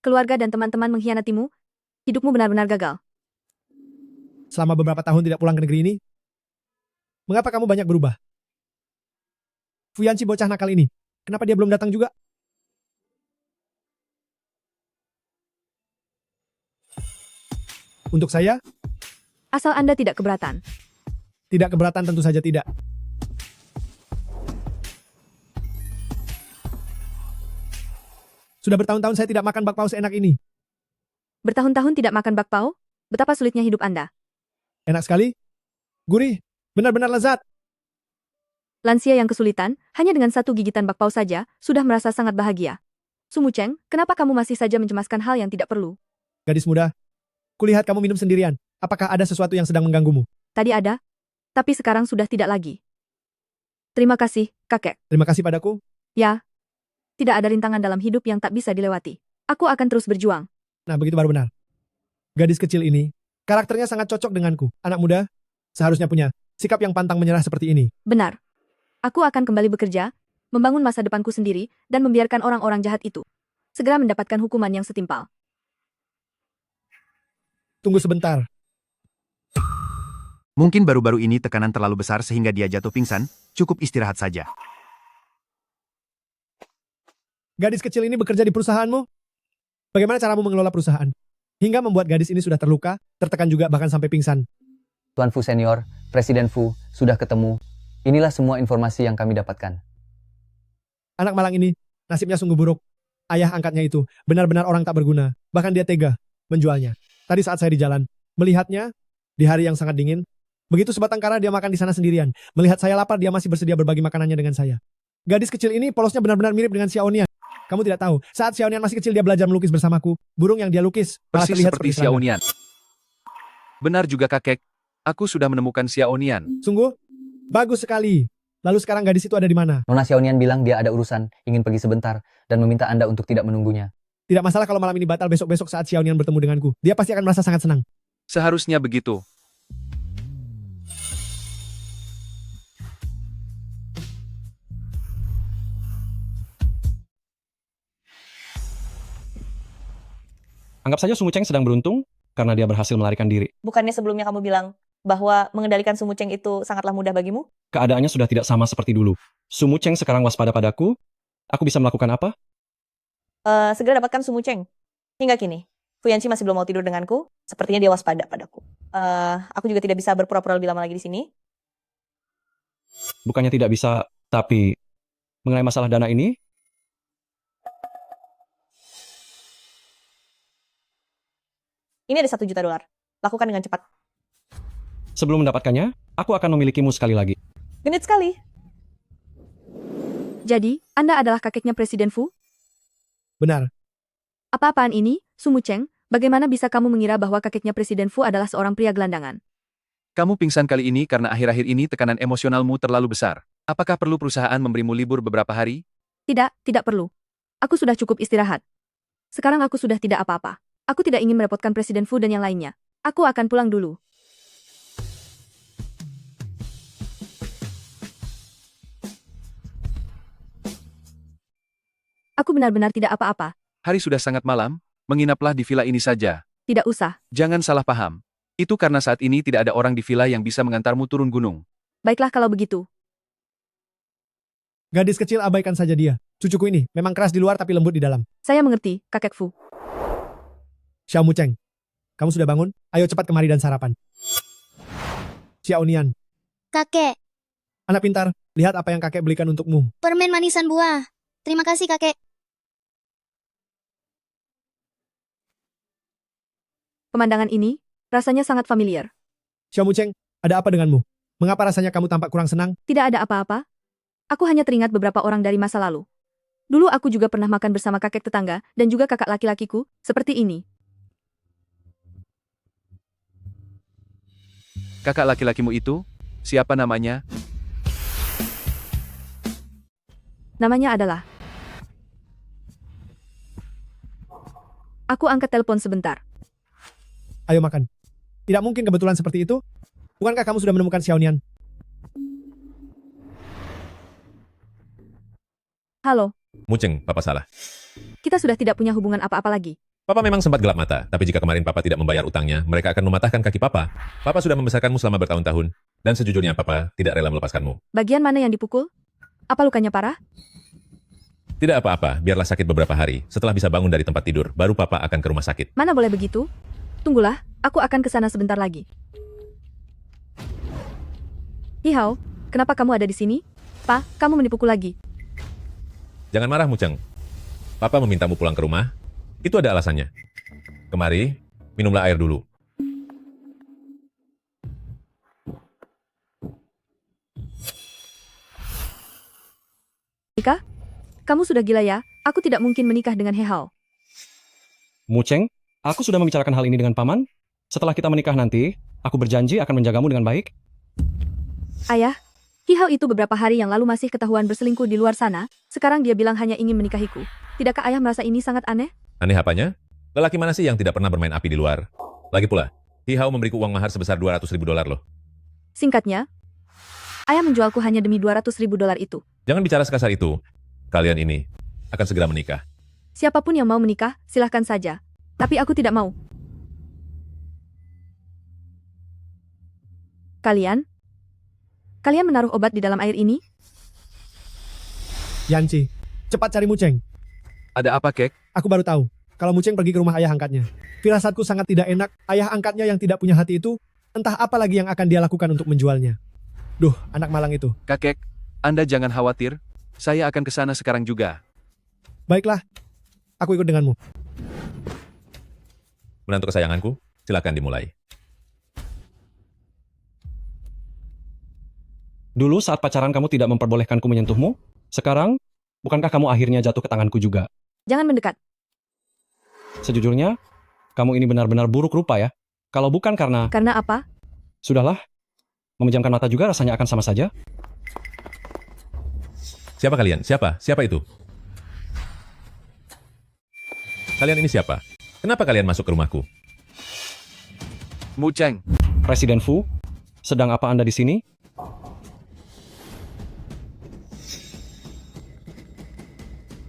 keluarga dan teman-teman mengkhianatimu. Hidupmu benar-benar gagal. Selama beberapa tahun tidak pulang ke negeri ini, mengapa kamu banyak berubah? Fuyanci bocah nakal ini, kenapa dia belum datang juga? Untuk saya, Asal Anda tidak keberatan. tidak keberatan tentu saja tidak. Sudah bertahun-tahun saya tidak makan bakpao seenak ini. Bertahun-tahun tidak makan bakpao? Betapa sulitnya hidup Anda. Enak sekali, gurih, benar-benar lezat. Lansia yang kesulitan, hanya dengan satu gigitan bakpao saja, sudah merasa sangat bahagia. Sumuceng, kenapa kamu masih saja mencemaskan hal yang tidak perlu? Gadis muda, kulihat kamu minum sendirian. Apakah ada sesuatu yang sedang mengganggumu? Tadi ada, tapi sekarang sudah tidak lagi. Terima kasih, kakek. Terima kasih padaku. Ya, tidak ada rintangan dalam hidup yang tak bisa dilewati. Aku akan terus berjuang. Nah, begitu baru benar. Gadis kecil ini, karakternya sangat cocok denganku. Anak muda, seharusnya punya sikap yang pantang menyerah seperti ini. Benar. Aku akan kembali bekerja, membangun masa depanku sendiri, dan membiarkan orang-orang jahat itu segera mendapatkan hukuman yang setimpal. Tunggu sebentar. Mungkin baru-baru ini tekanan terlalu besar sehingga dia jatuh pingsan, cukup istirahat saja. Gadis kecil ini bekerja di perusahaanmu? Bagaimana caramu mengelola perusahaan? Hingga membuat gadis ini sudah terluka, tertekan juga bahkan sampai pingsan. Tuan Fu Senior, Presiden Fu, sudah ketemu. Inilah semua informasi yang kami dapatkan. Anak malang ini, nasibnya sungguh buruk. Ayah angkatnya itu, benar-benar orang tak berguna. Bahkan dia tega menjualnya. Tadi saat saya di jalan, melihatnya, di hari yang sangat dingin, begitu sebatang kara dia makan di sana sendirian. Melihat saya lapar, dia masih bersedia berbagi makanannya dengan saya. Gadis kecil ini polosnya benar-benar mirip dengan Xiaonian. Kamu tidak tahu, saat Xiaonian masih kecil dia belajar melukis bersamaku. Burung yang dia lukis malah Persis terlihat seperti Xiaonian. Benar juga kakek, aku sudah menemukan Xiaonian. Sungguh? Bagus sekali. Lalu sekarang gadis itu ada di mana? Nona Xiaonian bilang dia ada urusan, ingin pergi sebentar, dan meminta Anda untuk tidak menunggunya. Tidak masalah kalau malam ini batal besok-besok saat Xiaonian bertemu denganku. Dia pasti akan merasa sangat senang. Seharusnya begitu. Anggap saja Sungu Cheng sedang beruntung karena dia berhasil melarikan diri. Bukannya sebelumnya kamu bilang bahwa mengendalikan Sungu Cheng itu sangatlah mudah bagimu? Keadaannya sudah tidak sama seperti dulu. Sungu Cheng sekarang waspada padaku. Aku bisa melakukan apa? Segera dapatkan Sungu Cheng. Hingga kini, Fu Yanqi masih belum mau tidur denganku. Sepertinya dia waspada padaku. Aku juga tidak bisa berpura-pura lebih lama lagi di sini. Bukannya tidak bisa, tapi mengenai masalah dana ini, Ini ada $1 juta. Lakukan dengan cepat. sebelum mendapatkannya, aku akan memilikimu sekali lagi. Genit sekali. Jadi, Anda adalah kakeknya Presiden Fu? Benar. Apa-apaan ini, Sungu Cheng? Bagaimana bisa kamu mengira bahwa kakeknya Presiden Fu adalah seorang pria gelandangan? Kamu pingsan kali ini karena akhir-akhir ini tekanan emosionalmu terlalu besar. Apakah perlu perusahaan memberimu libur beberapa hari? Tidak perlu. Aku sudah cukup istirahat. Sekarang aku sudah tidak apa-apa. Aku tidak ingin merepotkan Presiden Fu dan yang lainnya. Aku akan pulang dulu. Aku benar-benar tidak apa-apa. Hari sudah sangat malam, menginaplah di villa ini saja. Tidak usah. Jangan salah paham. Itu karena saat ini tidak ada orang di villa yang bisa mengantarmu turun gunung. Baiklah kalau begitu. Gadis kecil abaikan saja dia. Cucuku ini memang keras di luar tapi lembut di dalam. Saya mengerti, kakek Fu. Xiaomu Cheng, kamu sudah bangun? Ayo cepat kemari dan sarapan. Xiaonian, Kakek, anak pintar, lihat apa yang kakek belikan untukmu. permen manisan buah. Terima kasih, kakek. Pemandangan ini rasanya sangat familiar. Xiaomu Cheng, ada apa denganmu? Mengapa rasanya kamu tampak kurang senang? Tidak ada apa-apa. Aku hanya teringat beberapa orang dari masa lalu. Dulu aku juga pernah makan bersama kakek tetangga dan juga kakak laki-lakiku, seperti ini. Kakak laki-lakimu itu, siapa namanya? Namanya adalah... Aku angkat telepon sebentar. Ayo makan. Tidak mungkin kebetulan seperti itu. Bukankah kamu sudah menemukan Xiaonian? Halo, Muceng, Papa salah. kita sudah tidak punya hubungan apa-apa lagi. Papa memang sempat gelap mata, tapi jika kemarin Papa tidak membayar utangnya, mereka akan mematahkan kaki Papa. Papa sudah membesarkanmu selama bertahun-tahun, dan sejujurnya Papa tidak rela melepaskanmu. Bagian mana yang dipukul? Apa lukanya parah? Tidak apa-apa, biarlah sakit beberapa hari. Setelah bisa bangun dari tempat tidur, baru Papa akan ke rumah sakit. Mana boleh begitu? Tunggulah, aku akan ke sana sebentar lagi. Hihau, kenapa kamu ada di sini? Pa, kamu menipuku lagi. Jangan marah, Muceng. Papa memintamu pulang ke rumah. Itu ada alasannya. Kemari, minumlah air dulu. Ika, kamu sudah gila ya? Aku tidak mungkin menikah dengan Hehao. Muceng, aku sudah membicarakan hal ini dengan Paman. Setelah kita menikah nanti, aku berjanji akan menjagamu dengan baik. Ayah, Hihao itu beberapa hari yang lalu masih ketahuan berselingkuh di luar sana. Sekarang dia bilang hanya ingin menikahiku. Tidakkah ayah merasa ini sangat aneh? Aneh apanya? Lelaki mana sih yang tidak pernah bermain api di luar? Lagi pula, Hihao memberiku uang mahar sebesar $200.000 loh. Singkatnya, Ayah menjualku hanya demi $200.000 itu. Jangan bicara sekasar itu. Kalian ini akan segera menikah. Siapapun yang mau menikah, silahkan saja. Tapi aku tidak mau. Kalian menaruh obat di dalam air ini? Yanci, cepat cari Muceng. Ada apa, Kek? Aku baru tahu kalau Muceng pergi ke rumah ayah angkatnya. Firasatku sangat tidak enak. Ayah angkatnya yang tidak punya hati itu, entah apa lagi yang akan dia lakukan untuk menjualnya. Duh, anak malang itu. Kakek, Anda jangan khawatir. Saya akan ke sana sekarang juga. Baiklah, aku ikut denganmu. Menantu kesayanganku, silakan dimulai. Dulu saat pacaran kamu tidak memperbolehkanku menyentuhmu. Sekarang, bukankah kamu akhirnya jatuh ke tanganku juga? Jangan mendekat. Sejujurnya, kamu ini benar-benar buruk rupa ya. Kalau bukan karena... Karena apa? Sudahlah, memejamkan mata juga rasanya akan sama saja. Siapa kalian? Siapa? Siapa itu? Kalian ini siapa? Kenapa kalian masuk ke rumahku? Muceng. Presiden Fu, sedang apa Anda di sini?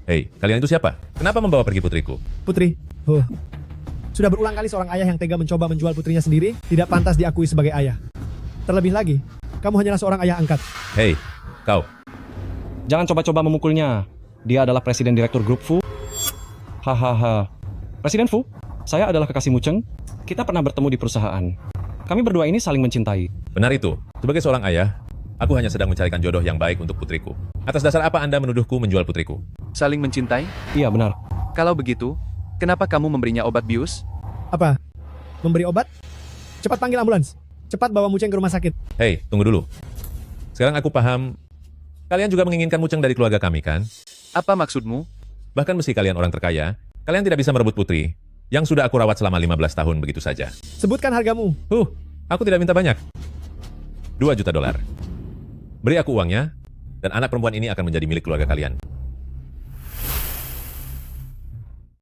Hei, kalian itu siapa? Kenapa membawa pergi putriku? Putri, sudah berulang kali seorang ayah yang tega mencoba menjual putrinya sendiri tidak pantas diakui sebagai ayah. Terlebih lagi, kamu hanyalah seorang ayah angkat. Hei, kau. Jangan coba-coba memukulnya. Dia adalah presiden direktur grup Fu. Hahaha. Presiden Fu, saya adalah kekasih Muceng. Kita pernah bertemu di perusahaan. Kami berdua ini saling mencintai. Benar itu. Sebagai seorang ayah, aku hanya sedang mencarikan jodoh yang baik untuk putriku. Atas dasar apa Anda menuduhku menjual putriku? Saling mencintai? Iya, benar. Kalau begitu, kenapa kamu memberinya obat bius? Apa? Memberi obat? Cepat panggil ambulans. Cepat bawa Muceng ke rumah sakit. Hei, tunggu dulu. Sekarang aku paham. Kalian juga menginginkan Muceng dari keluarga kami, kan? Apa maksudmu? Bahkan meski kalian orang terkaya, kalian tidak bisa merebut putri yang sudah aku rawat selama 15 tahun begitu saja. Sebutkan hargamu. Aku tidak minta banyak. $2 juta. Beri aku uangnya, dan anak perempuan ini akan menjadi milik keluarga kalian.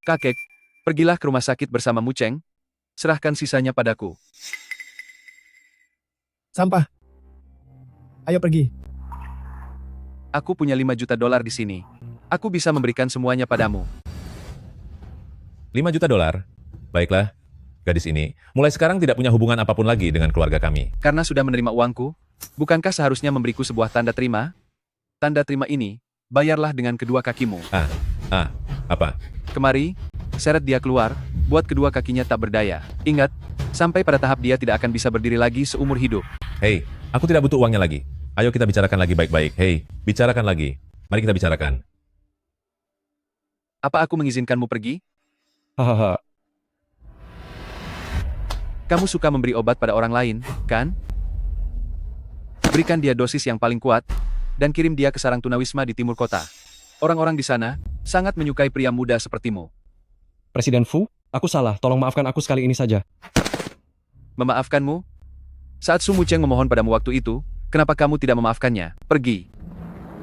Kakek, pergilah ke rumah sakit bersama Muceng. Serahkan sisanya padaku. Sampah. Ayo pergi. Aku punya $5 juta di sini. Aku bisa memberikan semuanya padamu. $5 juta? Baiklah. Gadis ini mulai sekarang tidak punya hubungan apapun lagi dengan keluarga kami. Karena sudah menerima uangku, bukankah seharusnya memberiku sebuah tanda terima? Tanda terima ini, bayarlah dengan kedua kakimu. Apa? Kemari, seret dia keluar, buat kedua kakinya tak berdaya. Ingat, sampai pada tahap dia tidak akan bisa berdiri lagi seumur hidup. Hei, aku tidak butuh uangnya lagi. Ayo kita bicarakan lagi baik-baik. Hei, bicarakan lagi. Mari kita bicarakan. Apa aku mengizinkanmu pergi? Hahaha. Kamu suka memberi obat pada orang lain, kan? Berikan dia dosis yang paling kuat, dan kirim dia ke sarang tunawisma di timur kota. Orang-orang di sana sangat menyukai pria muda sepertimu. Presiden Fu, aku salah. Tolong maafkan aku sekali ini saja. Memaafkanmu? Saat Su Muceng memohon padamu waktu itu, kenapa kamu tidak memaafkannya? Pergi.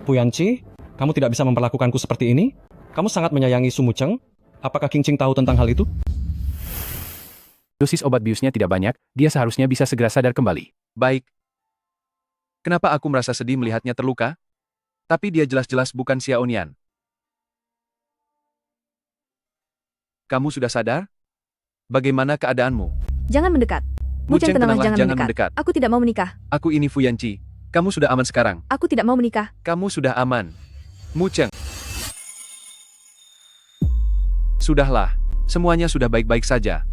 Puyanci, kamu tidak bisa memperlakukanku seperti ini? Kamu sangat menyayangi Su Muceng? Apakah King Ching tahu tentang hal itu? Dosis obat biusnya tidak banyak, dia seharusnya bisa segera sadar kembali. Baik. Kenapa aku merasa sedih melihatnya terluka? Tapi dia jelas-jelas bukan Xiaonian. Kamu sudah sadar? Bagaimana keadaanmu? Jangan mendekat. Muceng, tenanglah, jangan mendekat. Aku tidak mau menikah. Aku ini Fu Yanci. Kamu sudah aman sekarang. Aku tidak mau menikah. Kamu sudah aman. Muceng. Sudahlah. Semuanya sudah baik-baik saja.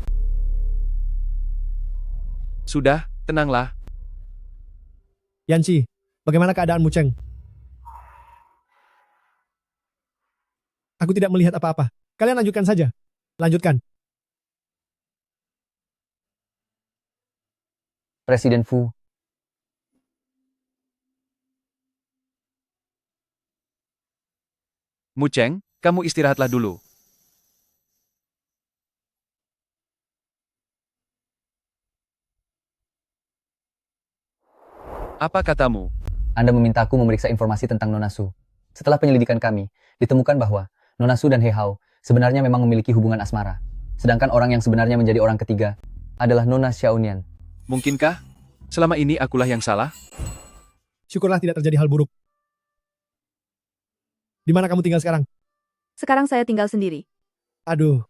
Sudah, tenanglah. Yanci, bagaimana keadaan Muceng? Aku tidak melihat apa-apa. Kalian lanjutkan saja. Lanjutkan. Presiden Fu. Muceng, kamu istirahatlah dulu. Apa katamu? Anda memintaku memeriksa informasi tentang Nona Su. Setelah penyelidikan kami, ditemukan bahwa Nona Su dan He Hao sebenarnya memang memiliki hubungan asmara. Sedangkan orang yang sebenarnya menjadi orang ketiga adalah Nona Xiaonian. Mungkinkah? Selama ini akulah yang salah? Syukurlah tidak terjadi hal buruk. Di mana kamu tinggal sekarang? Sekarang saya tinggal sendiri. Aduh,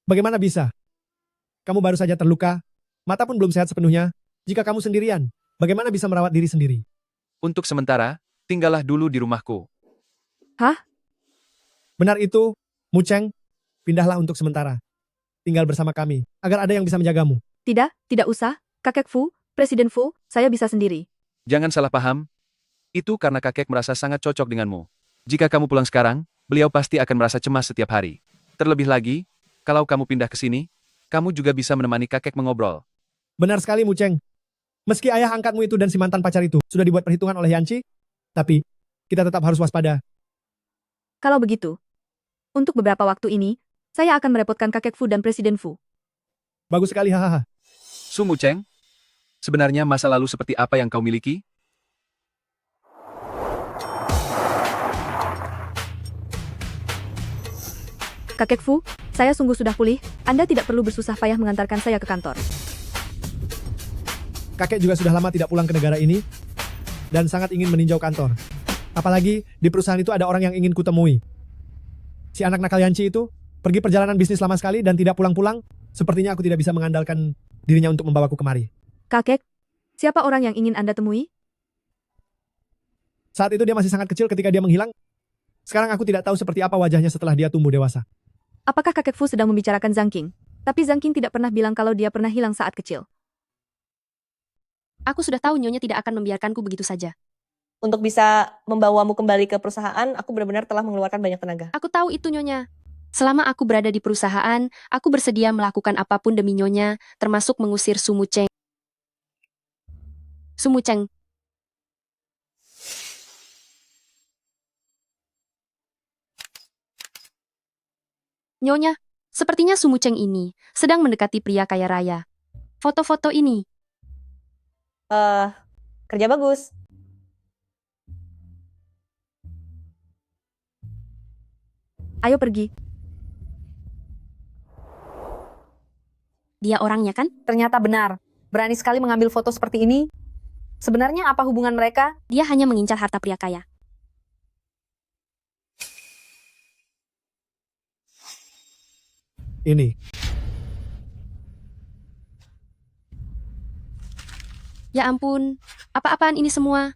bagaimana bisa? Kamu baru saja terluka, mata pun belum sehat sepenuhnya. Jika kamu sendirian, bagaimana bisa merawat diri sendiri? Untuk sementara, tinggallah dulu di rumahku. Hah? Benar itu, Mucheng, pindahlah untuk sementara. Tinggal bersama kami, agar ada yang bisa menjagamu. Tidak usah. Kakek Fu, Presiden Fu, saya bisa sendiri. Jangan salah paham. Itu karena kakek merasa sangat cocok denganmu. Jika kamu pulang sekarang, beliau pasti akan merasa cemas setiap hari. Terlebih lagi, kalau kamu pindah ke sini, kamu juga bisa menemani kakek mengobrol. Benar sekali, Mucheng. Meski ayah angkatmu itu dan si mantan pacar itu sudah dibuat perhitungan oleh Yanchi, tapi kita tetap harus waspada. Kalau begitu, untuk beberapa waktu ini, saya akan merepotkan kakek Fu dan Presiden Fu. Bagus sekali, hahaha. Su Mucheng, sebenarnya masa lalu seperti apa yang kau miliki? Kakek Fu, saya sungguh sudah pulih. Anda tidak perlu bersusah payah mengantarkan saya ke kantor. Kakek juga sudah lama tidak pulang ke negara ini, dan sangat ingin meninjau kantor. Apalagi, di perusahaan itu ada orang yang ingin kutemui. Si anak nakal Yanchi itu, pergi perjalanan bisnis lama sekali dan tidak pulang-pulang. Sepertinya aku tidak bisa mengandalkan dirinya untuk membawaku kemari. Kakek, siapa orang yang ingin Anda temui? Saat itu dia masih sangat kecil ketika dia menghilang. Sekarang aku tidak tahu seperti apa wajahnya setelah dia tumbuh dewasa. Apakah kakek Fu sedang membicarakan Zhang Qing? Tapi Zhang Qing tidak pernah bilang kalau dia pernah hilang saat kecil. Aku sudah tahu Nyonya tidak akan membiarkanku begitu saja. Untuk bisa membawamu kembali ke perusahaan, aku benar-benar telah mengeluarkan banyak tenaga. Aku tahu itu Nyonya. Selama aku berada di perusahaan, aku bersedia melakukan apapun demi Nyonya, termasuk mengusir Su Mucheng. Su Mucheng. Nyonya, sepertinya Su Mucheng ini sedang mendekati pria kaya raya. Foto-foto ini. Kerja bagus. Ayo pergi. Dia orangnya kan? Ternyata benar. Berani sekali mengambil foto seperti ini. Sebenarnya apa hubungan mereka? Dia hanya mengincar harta pria kaya. Ini. Ya ampun, apa-apaan ini semua?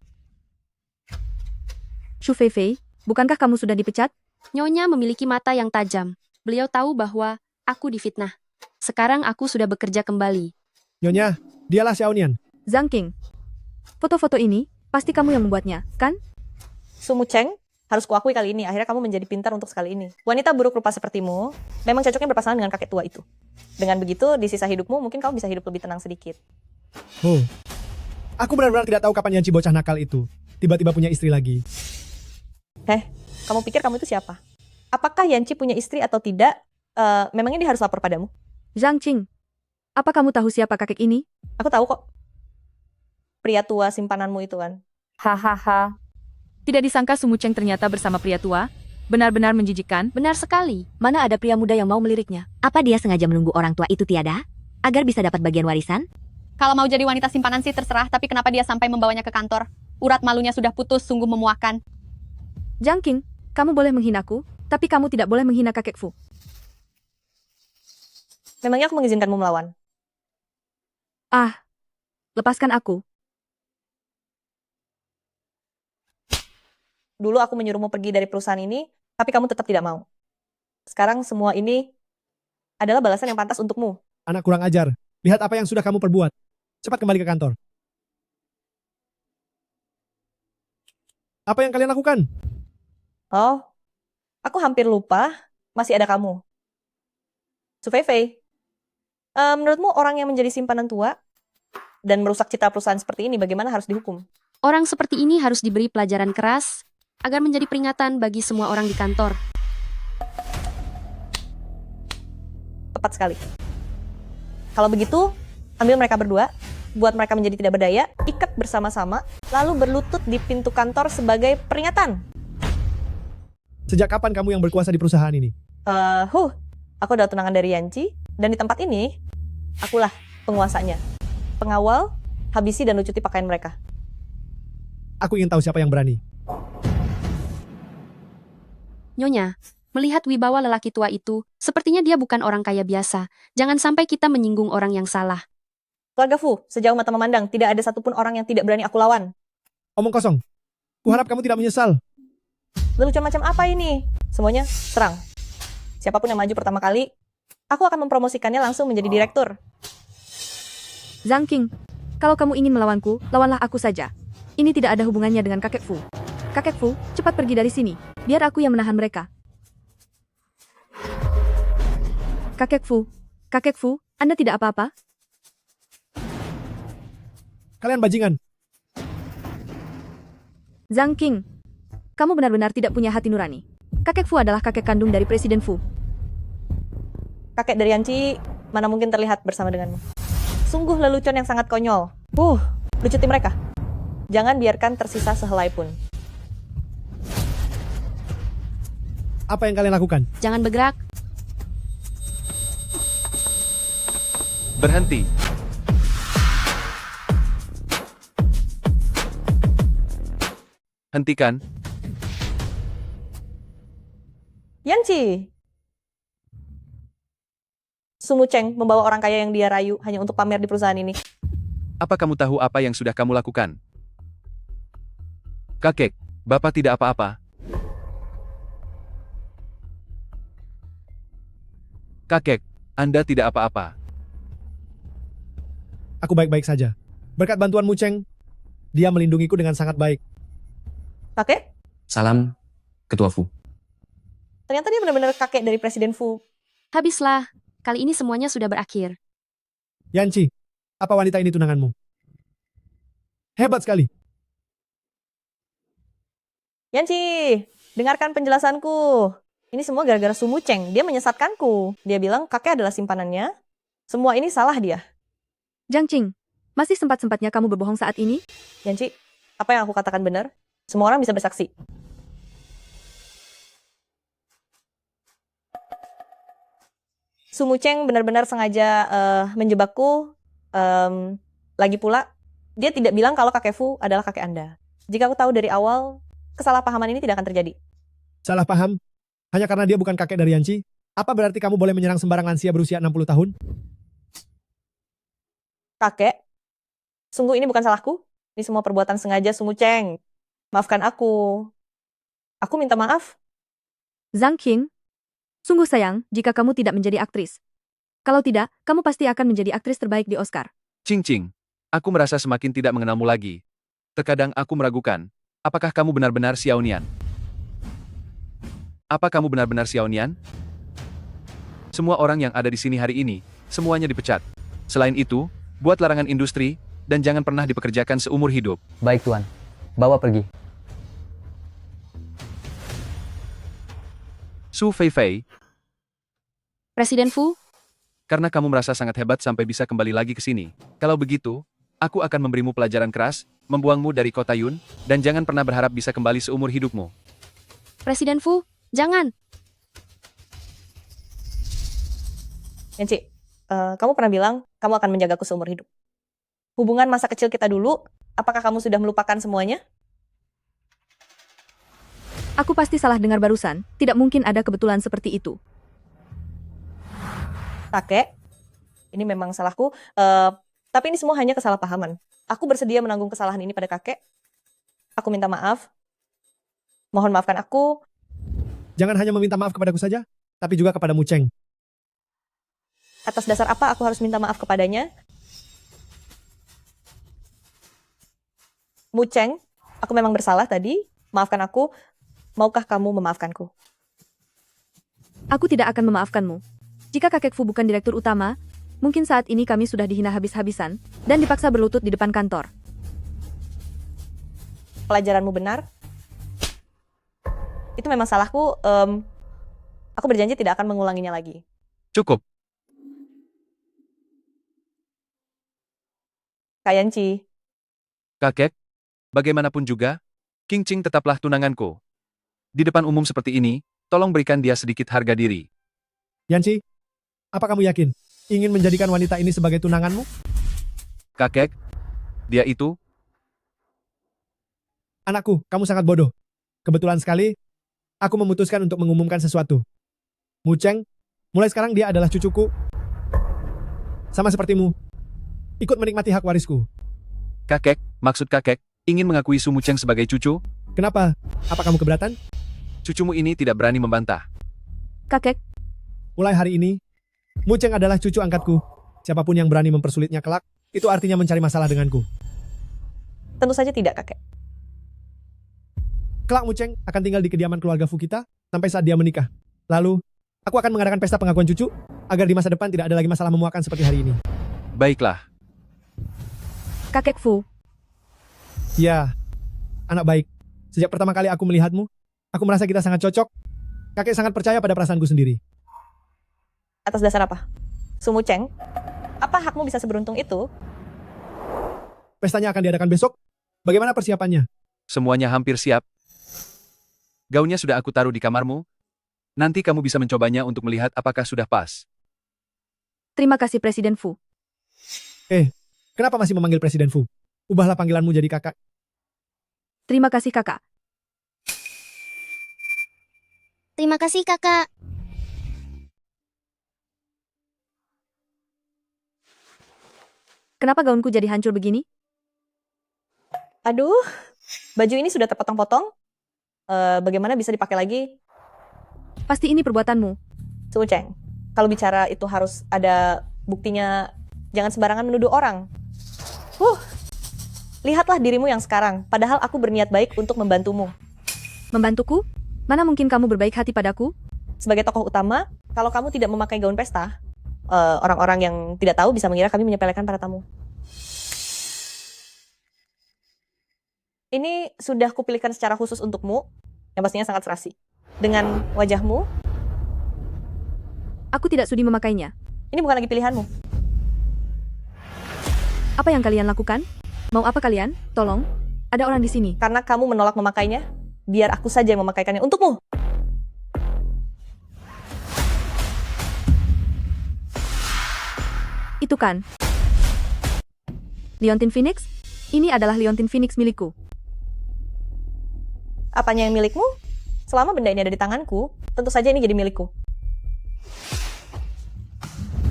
Shu Feifei, bukankah kamu sudah dipecat? Nyonya memiliki mata yang tajam. Beliau tahu bahwa aku difitnah. Sekarang aku sudah bekerja kembali. Nyonya, dialah Xiaonian. Zhang Qing. Foto-foto ini, pasti kamu yang membuatnya, kan? Su Mucheng, harus kuakui kali ini, akhirnya kamu menjadi pintar untuk sekali ini. Wanita buruk rupa sepertimu, memang cocoknya berpasangan dengan kakek tua itu. Dengan begitu, di sisa hidupmu, mungkin kamu bisa hidup lebih tenang sedikit. Oh, aku benar-benar tidak tahu kapan Yanchi bocah nakal itu tiba-tiba punya istri lagi. Kamu pikir kamu itu siapa? Apakah Yanchi punya istri atau tidak? Memangnya dia harus lapor padamu? Zhang Qing, apa kamu tahu siapa kakek ini? Aku tahu kok. Pria tua simpananmu itu kan. Hahaha. Tidak disangka Su Mucheng ternyata bersama pria tua. Benar-benar menjijikkan. Benar sekali. Mana ada pria muda yang mau meliriknya? Apa dia sengaja menunggu orang tua itu tiada? Agar bisa dapat bagian warisan? Kalau mau jadi wanita simpanan sih terserah, tapi kenapa dia sampai membawanya ke kantor? Urat malunya sudah putus, sungguh memuakan. Zhang Qing, kamu boleh menghinaku, tapi kamu tidak boleh menghina kakek Fu. Memangnya aku mengizinkanmu melawan? Lepaskan aku. Dulu aku menyuruhmu pergi dari perusahaan ini, tapi kamu tetap tidak mau. Sekarang semua ini adalah balasan yang pantas untukmu. Anak kurang ajar. Lihat apa yang sudah kamu perbuat. Cepat kembali ke kantor. Apa yang kalian lakukan? Oh, aku hampir lupa. Masih ada kamu. Su Feifei, menurutmu orang yang menjadi simpanan tua dan merusak citra perusahaan seperti ini bagaimana harus dihukum? Orang seperti ini harus diberi pelajaran keras agar menjadi peringatan bagi semua orang di kantor. Tepat sekali. Kalau begitu, ambil mereka berdua, buat mereka menjadi tidak berdaya, ikat bersama-sama, lalu berlutut di pintu kantor sebagai peringatan. Sejak kapan kamu yang berkuasa di perusahaan ini? Aku adalah tunangan dari Yanchi, dan di tempat ini, akulah penguasanya. Pengawal, habisi dan lucuti pakaian mereka. Aku ingin tahu siapa yang berani. Nyonya, melihat wibawa lelaki tua itu, sepertinya dia bukan orang kaya biasa. Jangan sampai kita menyinggung orang yang salah. Keluarga Fu, sejauh mata memandang, tidak ada satupun orang yang tidak berani aku lawan. Omong kosong. Kuharap kamu tidak menyesal. Lelucon macam apa ini? Semuanya serang. Siapapun yang maju pertama kali, aku akan mempromosikannya langsung menjadi direktur. Zhang King, kalau kamu ingin melawanku, lawanlah aku saja. Ini tidak ada hubungannya dengan kakek Fu. Kakek Fu, cepat pergi dari sini. Biar aku yang menahan mereka. Kakek Fu, Anda tidak apa-apa? Kalian bajingan. Zhang King, kamu benar-benar tidak punya hati nurani. Kakek Fu adalah kakek kandung dari Presiden Fu. Kakek dari Yanci, mana mungkin terlihat bersama denganmu. Sungguh lelucon yang sangat konyol. Lucuti mereka. Jangan biarkan tersisa sehelai pun. Apa yang kalian lakukan? Jangan bergerak. Berhenti. Hentikan. Yanci. Sumu Cheng membawa orang kaya yang dia rayu hanya untuk pamer di perusahaan ini. Apa kamu tahu apa yang sudah kamu lakukan? Kakek, Bapak tidak apa-apa. Kakek, Anda tidak apa-apa. Aku baik-baik saja. Berkat bantuan Mu Cheng, dia melindungiku dengan sangat baik. Kakek? Salam, Ketua Fu. Ternyata dia benar-benar kakek dari Presiden Fu. Habislah. Kali ini semuanya sudah berakhir. Yanci, apa wanita ini tunanganmu? Hebat sekali. Yanci, dengarkan penjelasanku. Ini semua gara-gara Sumu Cheng. Dia menyesatkanku. Dia bilang kakek adalah simpanannya. Semua ini salah dia. Zhang Qing, masih sempat-sempatnya kamu berbohong saat ini? Yanci, apa yang aku katakan benar? Semua orang bisa bersaksi. Sumu Cheng benar-benar sengaja menjebakku. Lagi pula, dia tidak bilang kalau kakek Fu adalah kakek Anda. Jika aku tahu dari awal, kesalahpahaman ini tidak akan terjadi. Salah paham? Hanya karena dia bukan kakek dari Yanci? Apa berarti kamu boleh menyerang sembarang lansia berusia 60 tahun? Kakek, sungguh ini bukan salahku. Ini semua perbuatan sengaja Sumu Cheng. Maafkan aku. Aku minta maaf. Zhang Qing, sungguh sayang jika kamu tidak menjadi aktris. Kalau tidak, kamu pasti akan menjadi aktris terbaik di Oscar. Qing Qing, aku merasa semakin tidak mengenalmu lagi. Terkadang aku meragukan, apakah kamu benar-benar Xiao Nian? Apa kamu benar-benar Xiao Nian? Semua orang yang ada di sini hari ini, semuanya dipecat. Selain itu, buat larangan industri, dan jangan pernah dipekerjakan seumur hidup. Baik Tuan, bawa pergi. Su Feifei, Presiden Fu, karena kamu merasa sangat hebat sampai bisa kembali lagi ke sini. Kalau begitu, aku akan memberimu pelajaran keras, membuangmu dari kota Yun, dan jangan pernah berharap bisa kembali seumur hidupmu. Presiden Fu, jangan. Yanci, kamu pernah bilang kamu akan menjagaku seumur hidup. Hubungan masa kecil kita dulu, apakah kamu sudah melupakan semuanya? Aku pasti salah dengar barusan, tidak mungkin ada kebetulan seperti itu. Kakek, ini memang salahku, tapi ini semua hanya kesalahpahaman. Aku bersedia menanggung kesalahan ini pada kakek. Aku minta maaf. Mohon maafkan aku. Jangan hanya meminta maaf kepadaku saja, tapi juga kepada Mu Cheng. Atas dasar apa aku harus minta maaf kepadanya? Mu Cheng, aku memang bersalah tadi. Maafkan aku. Maukah kamu memaafkanku? Aku tidak akan memaafkanmu. Jika kakek Fu bukan direktur utama, mungkin saat ini kami sudah dihina habis-habisan dan dipaksa berlutut di depan kantor. Pelajaranmu benar. Itu memang salahku. Aku berjanji tidak akan mengulanginya lagi. Cukup. Kak Yanci. Kakek, bagaimanapun juga, Qing Qing tetaplah tunanganku. Di depan umum seperti ini, tolong berikan dia sedikit harga diri. Yanci, apa kamu yakin ingin menjadikan wanita ini sebagai tunanganmu? Kakek, dia itu Anakku, kamu sangat bodoh. Kebetulan sekali, aku memutuskan untuk mengumumkan sesuatu. Mu Cheng, mulai sekarang dia adalah cucuku. Sama sepertimu. Ikut menikmati hak warisku. Kakek, maksud kakek, ingin mengakui Su Mucheng sebagai cucu? Kenapa? Apa kamu keberatan? Cucumu ini tidak berani membantah. Kakek, Mulai hari ini, Mu Cheng adalah cucu angkatku. Siapapun yang berani mempersulitnya kelak, itu artinya mencari masalah denganku. Tentu saja tidak, kakek. Kelak Mu Cheng akan tinggal di kediaman keluarga Fu kita sampai saat dia menikah. Lalu, aku akan mengadakan pesta pengakuan cucu agar di masa depan tidak ada lagi masalah memuakan seperti hari ini. Baiklah. Kakek Fu. Ya, anak baik. Sejak pertama kali aku melihatmu, aku merasa kita sangat cocok. Kakek sangat percaya pada perasaanku sendiri. Atas dasar apa? Su Mucheng, apa hakmu bisa seberuntung itu? Pestanya akan diadakan besok. Bagaimana persiapannya? Semuanya hampir siap. Gaunnya sudah aku taruh di kamarmu. Nanti kamu bisa mencobanya untuk melihat apakah sudah pas. Terima kasih Presiden Fu. Kenapa masih memanggil Presiden Fu? Ubahlah panggilanmu jadi kakak. Terima kasih kakak. Terima kasih kakak. Kenapa gaunku jadi hancur begini? Aduh, baju ini sudah terpotong-potong. Bagaimana bisa dipakai lagi? Pasti ini perbuatanmu. Su Mucheng, kalau bicara itu harus ada buktinya. Jangan sembarangan menuduh orang. Lihatlah dirimu yang sekarang, padahal aku berniat baik untuk membantumu. Membantuku? Mana mungkin kamu berbaik hati padaku? Sebagai tokoh utama, kalau kamu tidak memakai gaun pesta, orang-orang yang tidak tahu bisa mengira kami menyepelekan para tamu. Ini sudah kupilihkan secara khusus untukmu, yang pastinya sangat serasi. Dengan wajahmu, aku tidak sudi memakainya. Ini bukan lagi pilihanmu. Apa yang kalian lakukan? Mau apa kalian? Tolong, ada orang di sini. Karena kamu menolak memakainya, biar aku saja yang memakaikannya untukmu. Itu kan Liontin Phoenix? Ini adalah Liontin Phoenix milikku. Apanya yang milikmu? Selama benda ini ada di tanganku, tentu saja ini jadi milikku.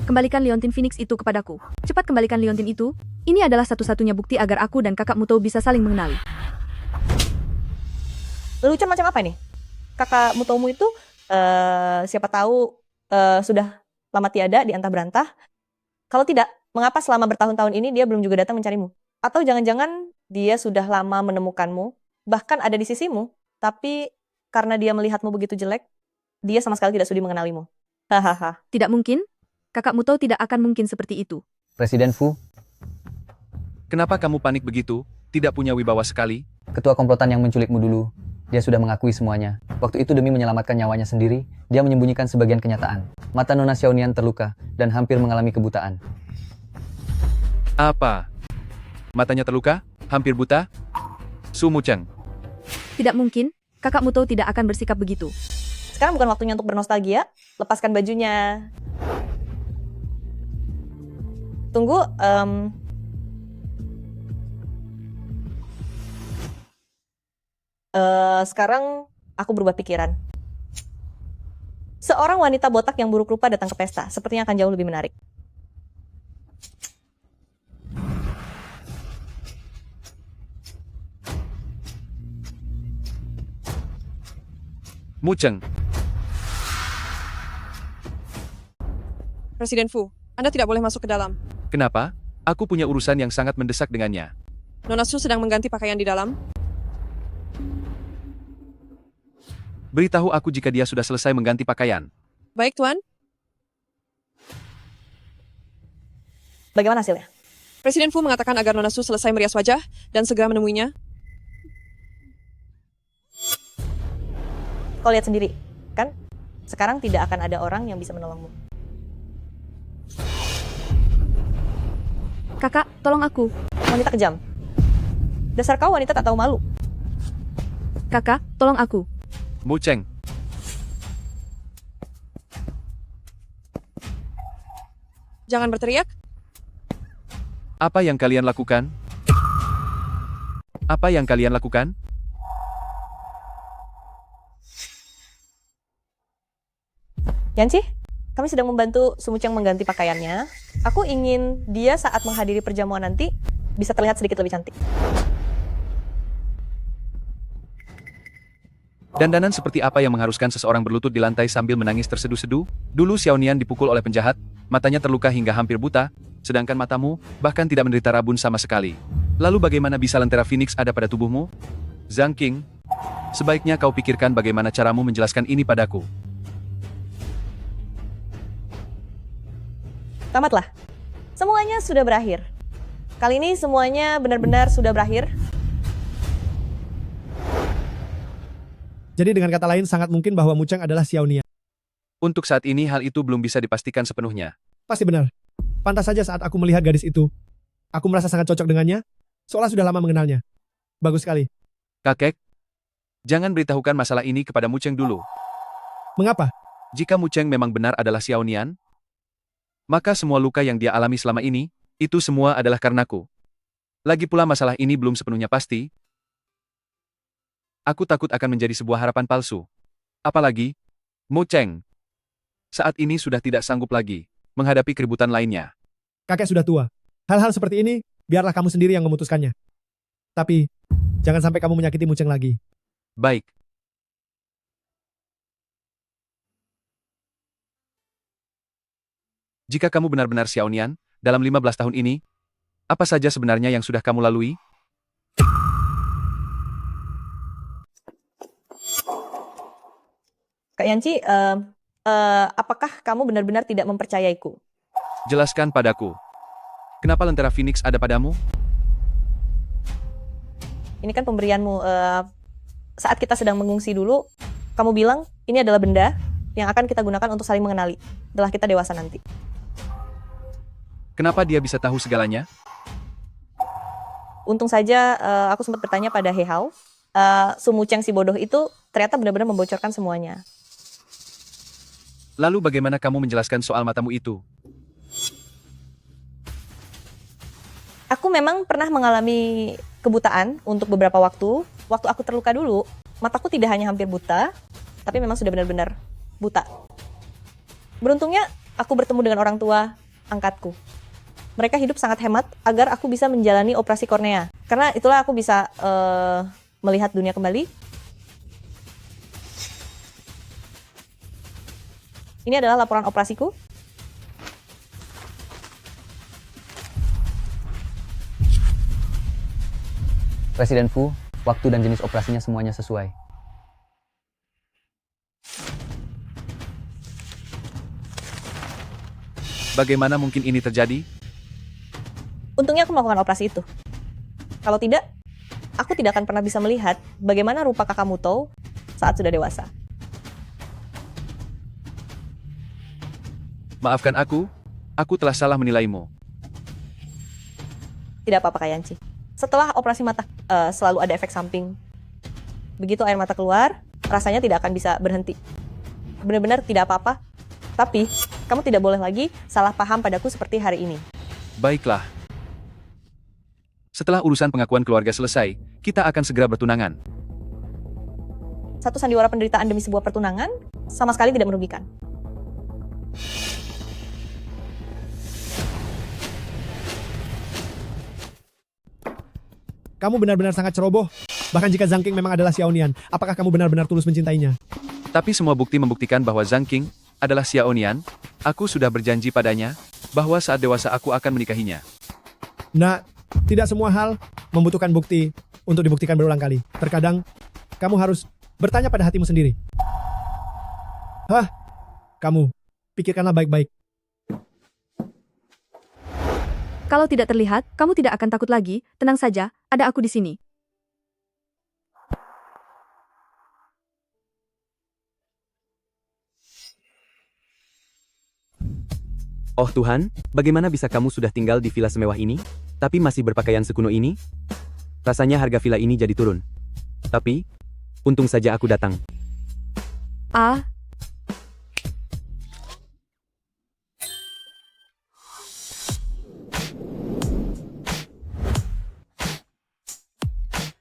Kembalikan Liontin Phoenix itu kepadaku. Cepat kembalikan Liontin itu. Ini adalah satu-satunya bukti agar aku dan kakak Mutou bisa saling mengenali. Lelucon macam apa nih? Kakak Mutoumu itu, siapa tahu sudah lama tiada di antah berantah. Kalau tidak, mengapa selama bertahun-tahun ini dia belum juga datang mencarimu? Atau jangan-jangan dia sudah lama menemukanmu, bahkan ada di sisimu, tapi karena dia melihatmu begitu jelek, dia sama sekali tidak sudi mengenalimu. Hahaha. Tidak mungkin. Kakak Mutou tidak akan mungkin seperti itu. Presiden Fu, Kenapa kamu panik begitu? Tidak punya wibawa sekali? ketua komplotan yang menculikmu dulu, dia sudah mengakui semuanya. Waktu itu demi menyelamatkan nyawanya sendiri, dia menyembunyikan sebagian kenyataan. Mata Nona Xiaonian terluka dan hampir mengalami kebutaan. Apa? Matanya terluka? Hampir buta? Su Mucheng. Tidak mungkin. Kakak Mutou tidak akan bersikap begitu. Sekarang bukan waktunya untuk bernostalgia. Lepaskan bajunya. Tunggu, sekarang aku berubah pikiran. Seorang wanita botak yang buruk rupa datang ke pesta. Sepertinya akan jauh lebih menarik. Mucheng. Presiden Fu, Anda tidak boleh masuk ke dalam. Kenapa? Aku punya urusan yang sangat mendesak dengannya. Nona Su sedang mengganti pakaian di dalam. Beritahu aku jika dia sudah selesai mengganti pakaian. Baik, Tuan. Bagaimana hasilnya? Presiden Fu mengatakan agar Nona Su selesai merias wajah dan segera menemuinya. Kau lihat sendiri, kan? Sekarang tidak akan ada orang yang bisa menolongmu. Kakak, tolong aku. Wanita kejam. Dasar kau wanita tak tahu malu. Kakak, tolong aku. Mucheng. Jangan berteriak. Apa yang kalian lakukan? Apa yang kalian lakukan? Yanci, kami sedang membantu Sumuceng mengganti pakaiannya. Aku ingin dia saat menghadiri perjamuan nanti bisa terlihat sedikit lebih cantik. Dandanan seperti apa yang mengharuskan seseorang berlutut di lantai sambil menangis terseduh-seduh? Dulu Xiaonian dipukul oleh penjahat, matanya terluka hingga hampir buta, sedangkan matamu bahkan tidak menderita rabun sama sekali. Lalu bagaimana bisa lentera Phoenix ada pada tubuhmu? Zhang King, sebaiknya kau pikirkan bagaimana caramu menjelaskan ini padaku. Tamatlah. Semuanya sudah berakhir. Kali ini semuanya benar-benar sudah berakhir. Jadi dengan kata lain sangat mungkin bahwa Mucheng adalah Xiaonian. Untuk saat ini hal itu belum bisa dipastikan sepenuhnya. Pasti benar. Pantas saja saat aku melihat gadis itu, aku merasa sangat cocok dengannya, seolah sudah lama mengenalnya. Bagus sekali. Kakek, jangan beritahukan masalah ini kepada Mucheng dulu. Mengapa? Jika Mucheng memang benar adalah Xiaonian, maka semua luka yang dia alami selama ini, itu semua adalah karenaku. Lagi pula masalah ini belum sepenuhnya pasti. Aku takut akan menjadi sebuah harapan palsu. Apalagi, Mucheng saat ini sudah tidak sanggup lagi menghadapi keributan lainnya. Kakek sudah tua. Hal-hal seperti ini, biarlah kamu sendiri yang memutuskannya. Tapi, jangan sampai kamu menyakiti Mucheng lagi. Baik. Jika kamu benar-benar Xiaonian, dalam 15 tahun ini, apa saja sebenarnya yang sudah kamu lalui? Kak Yanci, apakah kamu benar-benar tidak mempercayaiku? Jelaskan padaku. Kenapa lentera Phoenix ada padamu? Ini kan pemberianmu. Saat kita sedang mengungsi dulu, kamu bilang ini adalah benda yang akan kita gunakan untuk saling mengenali setelah kita dewasa nanti. Kenapa dia bisa tahu segalanya? Untung saja aku sempat bertanya pada He Hao. Sumucheng si bodoh itu ternyata benar-benar membocorkan semuanya. Lalu bagaimana kamu menjelaskan soal matamu itu? Aku memang pernah mengalami kebutaan untuk beberapa waktu. Waktu aku terluka dulu, mataku tidak hanya hampir buta, tapi memang sudah benar-benar buta. Beruntungnya, aku bertemu dengan orang tua angkatku. Mereka hidup sangat hemat agar aku bisa menjalani operasi kornea. Karena itulah aku bisa melihat dunia kembali. Ini adalah laporan operasiku. Presiden Fu, waktu dan jenis operasinya semuanya sesuai. Bagaimana mungkin ini terjadi? Untungnya aku melakukan operasi itu. Kalau tidak, aku tidak akan pernah bisa melihat bagaimana rupa kakak Mutou saat sudah dewasa. Maafkan aku telah salah menilaimu. Tidak apa-apa Kak Yanci. Setelah operasi mata, selalu ada efek samping. Begitu air mata keluar, rasanya tidak akan bisa berhenti. Benar-benar tidak apa-apa. Tapi, kamu tidak boleh lagi salah paham padaku seperti hari ini. Baiklah. Setelah urusan pengakuan keluarga selesai, kita akan segera bertunangan. Satu sandiwara penderitaan demi sebuah pertunangan, sama sekali tidak merugikan. Kamu benar-benar sangat ceroboh. Bahkan jika Zhang King memang adalah Xiaonian, apakah kamu benar-benar tulus mencintainya? Tapi semua bukti membuktikan bahwa Zhang King adalah Xiaonian. Aku sudah berjanji padanya bahwa saat dewasa aku akan menikahinya. Nah, tidak semua hal membutuhkan bukti untuk dibuktikan berulang kali. Terkadang, kamu harus bertanya pada hatimu sendiri. Kamu, pikirkanlah baik-baik. Kalau tidak terlihat, kamu tidak akan takut lagi. Tenang saja, ada aku di sini. Oh Tuhan, bagaimana bisa kamu sudah tinggal di villa semewah ini, tapi masih berpakaian sekuno ini? Rasanya harga villa ini jadi turun. Tapi, untung saja aku datang.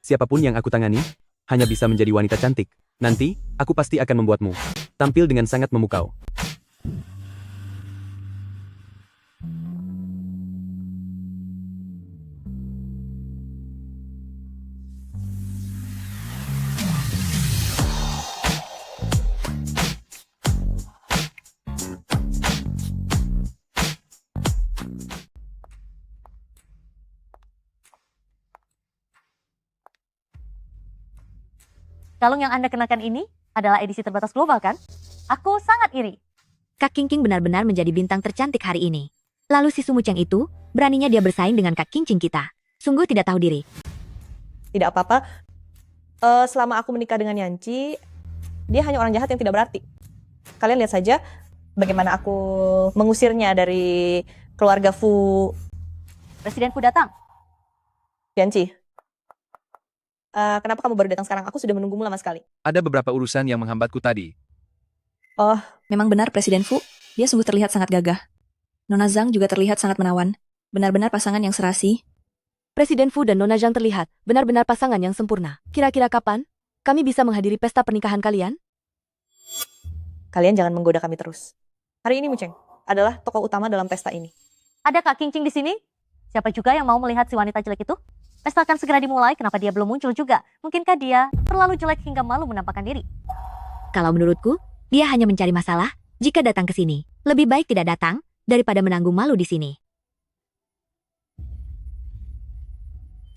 Siapapun yang aku tangani, hanya bisa menjadi wanita cantik. Nanti, aku pasti akan membuatmu tampil dengan sangat memukau. Kalung yang Anda kenakan ini adalah edisi terbatas global kan? Aku sangat iri. Kak Qingqing benar-benar menjadi bintang tercantik hari ini. Lalu si Sumuceng itu, beraninya dia bersaing dengan Kak Qingqing kita. Sungguh tidak tahu diri. Tidak apa-apa. Selama aku menikah dengan Yanci, dia hanya orang jahat yang tidak berarti. Kalian lihat saja bagaimana aku mengusirnya dari keluarga Fu. Presiden Fu datang. Yanci, kenapa kamu baru datang sekarang? Aku sudah menunggumu lama sekali. Ada beberapa urusan yang menghambatku tadi. Oh, Memang benar Presiden Fu, dia sungguh terlihat sangat gagah. Nona Zhang juga terlihat sangat menawan. Benar-benar pasangan yang serasi. Presiden Fu dan Nona Zhang terlihat benar-benar pasangan yang sempurna. Kira-kira kapan kami bisa menghadiri pesta pernikahan kalian? kalian jangan menggoda kami terus. Hari ini Muceng adalah tokoh utama dalam pesta ini. Ada Kak Qingqing di sini? Siapa juga yang mau melihat si wanita jelek itu? Pesta akan segera dimulai, kenapa dia belum muncul juga? Mungkinkah dia terlalu jelek hingga malu menampakkan diri? Kalau menurutku, dia hanya mencari masalah jika datang ke sini. Lebih baik tidak datang daripada menanggung malu di sini.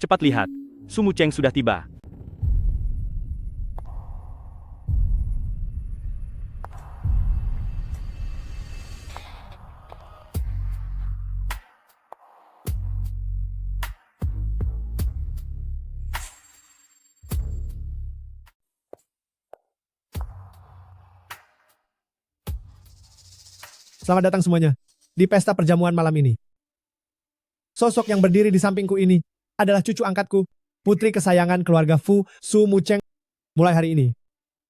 Cepat lihat, Sumuceng sudah tiba. Selamat datang semuanya di pesta perjamuan malam ini. Sosok yang berdiri di sampingku ini adalah cucu angkatku, putri kesayangan keluarga Fu, Sumuceng. Mulai hari ini,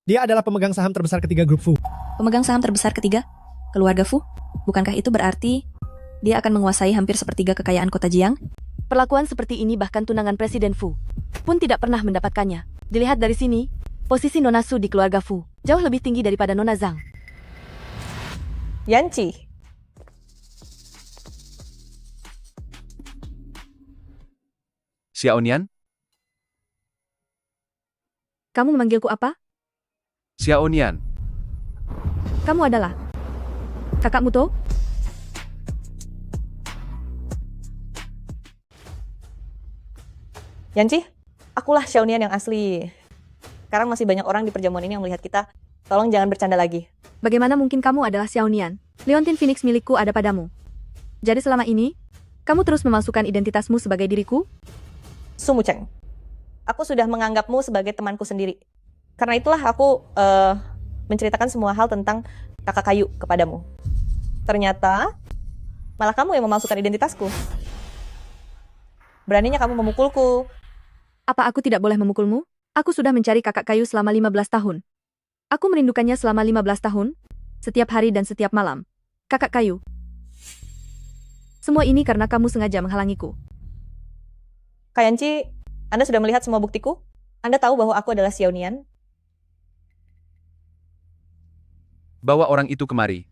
dia adalah pemegang saham terbesar ketiga grup Fu. Pemegang saham terbesar ketiga? Keluarga Fu? Bukankah itu berarti dia akan menguasai hampir sepertiga kekayaan kota Jiang? Perlakuan seperti ini bahkan tunangan Presiden Fu pun tidak pernah mendapatkannya. Dilihat dari sini, posisi Nona Su di keluarga Fu jauh lebih tinggi daripada Nona Zhang. Yanci. Xiaonian? Kamu memanggilku apa? Xiaonian. Kamu adalah kakakmu toh? Yanci, akulah Xiaonian yang asli. Sekarang masih banyak orang di perjamuan ini yang melihat kita. Tolong jangan bercanda lagi. Bagaimana mungkin kamu adalah Xiaonian? Leontin Phoenix milikku ada padamu. Jadi selama ini, kamu terus memasukkan identitasmu sebagai diriku? Sumuceng, aku sudah menganggapmu sebagai temanku sendiri. Karena itulah aku menceritakan semua hal tentang kakak kayu kepadamu. Ternyata, malah kamu yang memasukkan identitasku. Beraninya kamu memukulku. Apa aku tidak boleh memukulmu? Aku sudah mencari kakak kayu selama 15 tahun. Aku merindukannya selama 15 tahun, setiap hari dan setiap malam. Kakak kayu. Semua ini karena kamu sengaja menghalangiku. Kak Yanci, Anda sudah melihat semua buktiku? Anda tahu bahwa aku adalah Xiaonian? Bawa orang itu kemari.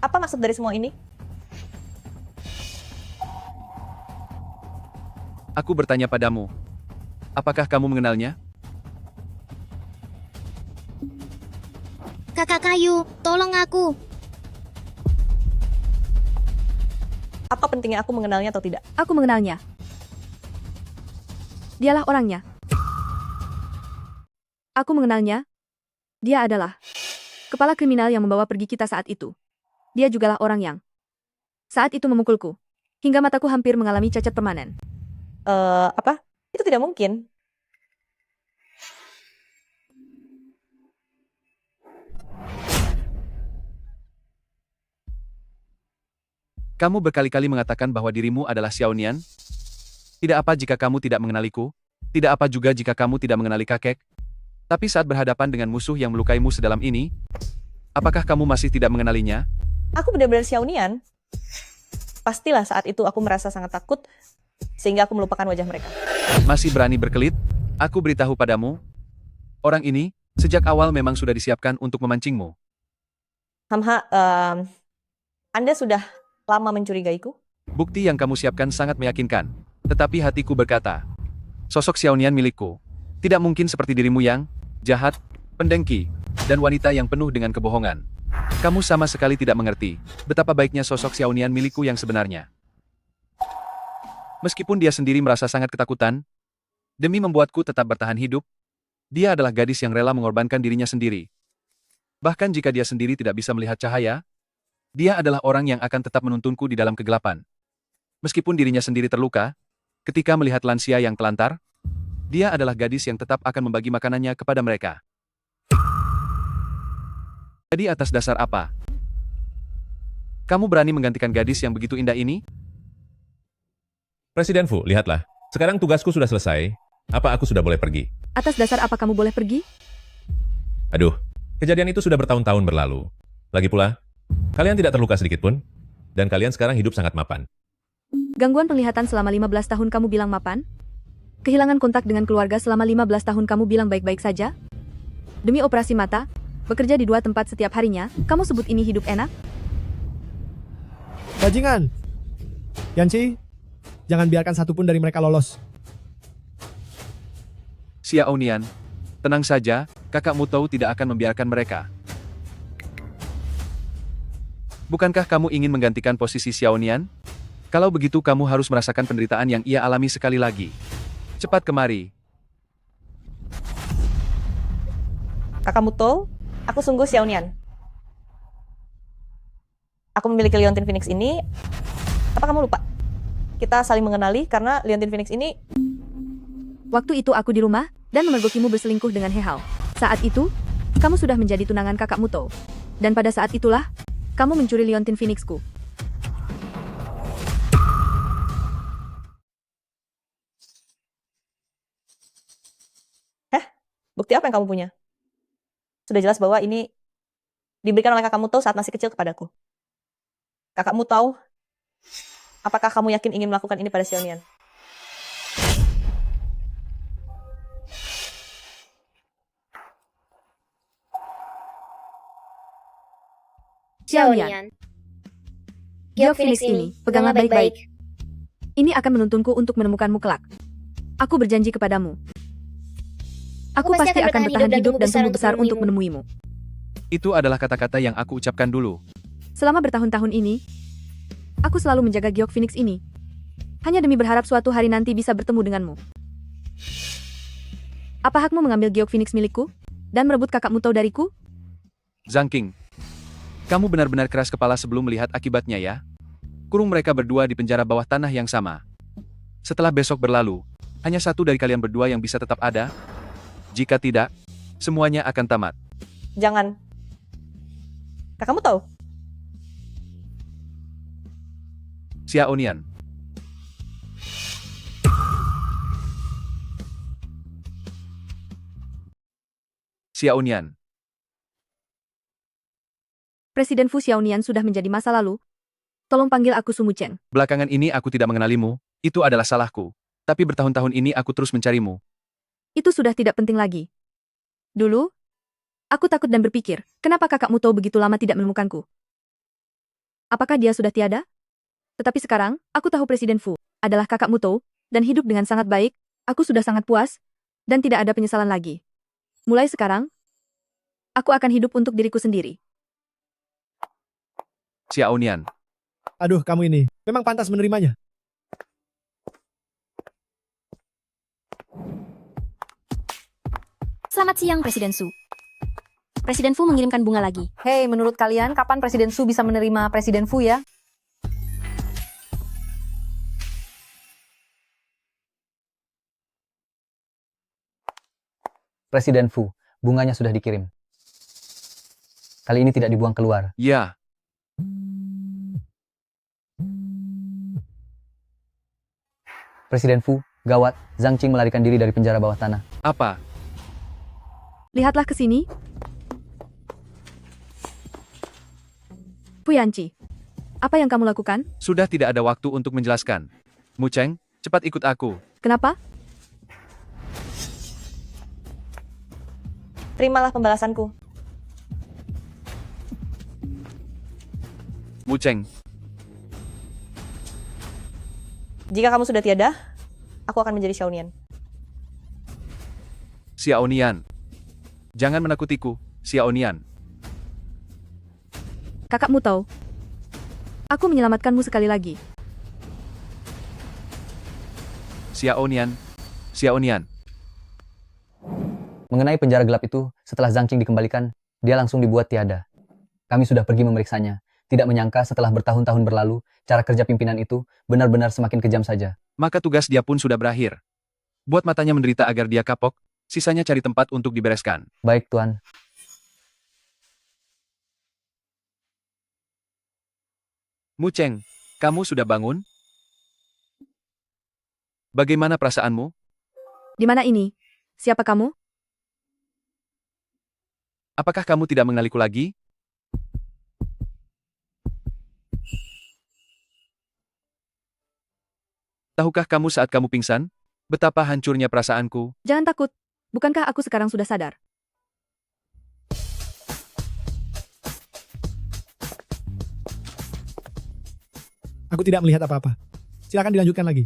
Apa maksud dari semua ini? Aku bertanya padamu. Apakah kamu mengenalnya? Kakak kayu, tolong aku. Apa pentingnya aku mengenalnya atau tidak? Aku mengenalnya. Dialah orangnya. Aku mengenalnya. Dia adalah kepala kriminal yang membawa pergi kita saat itu. Dia jugalah orang yang saat itu memukulku, hingga mataku hampir mengalami cacat permanen. Apa? Itu tidak mungkin. Kamu berkali-kali mengatakan bahwa dirimu adalah Xiaonian? Tidak apa jika kamu tidak mengenaliku? Tidak apa juga jika kamu tidak mengenali kakek? Tapi saat berhadapan dengan musuh yang melukaimu sedalam ini, apakah kamu masih tidak mengenalinya? Aku benar-benar Xiaonian. Pastilah saat itu aku merasa sangat takut, sehingga aku melupakan wajah mereka. Masih berani berkelit? Aku beritahu padamu, orang ini sejak awal memang sudah disiapkan untuk memancingmu. Hamha, Anda sudah lama mencurigaiku? Bukti yang kamu siapkan sangat meyakinkan. Tetapi hatiku berkata, sosok Xiaonian milikku tidak mungkin seperti dirimu yang jahat, pendengki, dan wanita yang penuh dengan kebohongan. Kamu sama sekali tidak mengerti betapa baiknya sosok Xiaonian milikku yang sebenarnya. Meskipun dia sendiri merasa sangat ketakutan, demi membuatku tetap bertahan hidup, dia adalah gadis yang rela mengorbankan dirinya sendiri. Bahkan jika dia sendiri tidak bisa melihat cahaya, dia adalah orang yang akan tetap menuntunku di dalam kegelapan. Meskipun dirinya sendiri terluka, ketika melihat lansia yang telantar, dia adalah gadis yang tetap akan membagi makanannya kepada mereka. Jadi atas dasar apa? Kamu berani menggantikan gadis yang begitu indah ini? Presiden Fu, lihatlah. Sekarang tugasku sudah selesai. Apa aku sudah boleh pergi? Atas dasar apa kamu boleh pergi? Aduh, kejadian itu sudah bertahun-tahun berlalu. Lagi pula, kalian tidak terluka sedikit pun. Dan kalian sekarang hidup sangat mapan. Gangguan penglihatan selama 15 tahun kamu bilang mapan? Kehilangan kontak dengan keluarga selama 15 tahun kamu bilang baik-baik saja? Demi operasi mata, bekerja di 2 tempat setiap harinya, kamu sebut ini hidup enak? Bajingan! Yanci, jangan biarkan satupun dari mereka lolos. Xiao Nian, tenang saja, kakakmu tahu tidak akan membiarkan mereka. Bukankah kamu ingin menggantikan posisi Xiao Nian? Kalau begitu kamu harus merasakan penderitaan yang ia alami sekali lagi. Cepat kemari. Kakakmu tahu, aku sungguh Xiao Nian. Aku memiliki Liontin Phoenix ini. Apa kamu lupa? Kita saling mengenali karena Liontin Phoenix ini... Waktu itu aku di rumah, dan memergokimu berselingkuh dengan Hehao. Saat itu, kamu sudah menjadi tunangan kakakmu To. Dan pada saat itulah, kamu mencuri Liontin Phoenixku. Bukti apa yang kamu punya? Sudah jelas bahwa ini diberikan oleh kakakmu tahu saat masih kecil kepadaku. Kakakmu tahu, apakah kamu yakin ingin melakukan ini pada Xiao Nian? Xiao Nian, Giok Phoenix ini, peganglah baik-baik. Ini akan menuntunku untuk menemukanmu kelak. Aku berjanji kepadamu. Aku pasti akan bertahan hidup dan tumbuh besar untuk menemuimu. Itu adalah kata-kata yang aku ucapkan dulu. Selama bertahun-tahun ini, aku selalu menjaga Giok Phoenix ini. Hanya demi berharap suatu hari nanti bisa bertemu denganmu. Apa hakmu mengambil Giok Phoenix milikku? Dan merebut kakakmu Tau dariku? Zhang Qing, kamu benar-benar keras kepala sebelum melihat akibatnya ya. Kurung mereka berdua di penjara bawah tanah yang sama. Setelah besok berlalu, hanya satu dari kalian berdua yang bisa tetap ada. Jika tidak, semuanya akan tamat. Jangan. Kakakmu tahu? Xiao Nian. Xiao Nian. Presiden Fu Xiaonian sudah menjadi masa lalu. Tolong panggil aku Sumu Cheng. Belakangan ini aku tidak mengenalimu, itu adalah salahku. Tapi bertahun-tahun ini aku terus mencarimu. Itu sudah tidak penting lagi. Dulu, aku takut dan berpikir, kenapa kakakmu tahu begitu lama tidak menemukanku? Apakah dia sudah tiada? Tetapi sekarang, aku tahu Presiden Fu adalah kakakmu tahu, dan hidup dengan sangat baik, aku sudah sangat puas, dan tidak ada penyesalan lagi. Mulai sekarang, aku akan hidup untuk diriku sendiri. Xiao Nian. Aduh, kamu ini memang pantas menerimanya. Selamat siang, Presiden Su. Presiden Fu mengirimkan bunga lagi. Hei, menurut kalian kapan Presiden Su bisa menerima Presiden Fu ya? Presiden Fu, bunganya sudah dikirim. Kali ini tidak dibuang keluar. Ya. Presiden Fu, gawat, Zhang Qing melarikan diri dari penjara bawah tanah. Apa? Lihatlah ke sini. Fu Yanci, apa yang kamu lakukan? Sudah tidak ada waktu untuk menjelaskan. Mu Cheng, cepat ikut aku. Kenapa? Terimalah pembalasanku. Mu Cheng. Jika kamu sudah tiada, aku akan menjadi Xiao Nian. Xiao Nian. Jangan menakutiku, Xiao Nian. Kakakmu tahu. Aku menyelamatkanmu sekali lagi. Xiao Nian. Mengenai penjara gelap itu, setelah Zhang Qing dikembalikan, dia langsung dibuat tiada. Kami sudah pergi memeriksanya. Tidak menyangka setelah bertahun-tahun berlalu, cara kerja pimpinan itu benar-benar semakin kejam saja. Maka tugas dia pun sudah berakhir. Buat matanya menderita agar dia kapok, sisanya cari tempat untuk dibereskan. Baik, Tuan. Mu Cheng, kamu sudah bangun? Bagaimana perasaanmu? Di mana ini? Siapa kamu? Apakah kamu tidak mengenaliku lagi? Tahukah kamu saat kamu pingsan? Betapa hancurnya perasaanku. Jangan takut. Bukankah aku sekarang sudah sadar? Aku tidak melihat apa-apa. Silakan dilanjutkan lagi.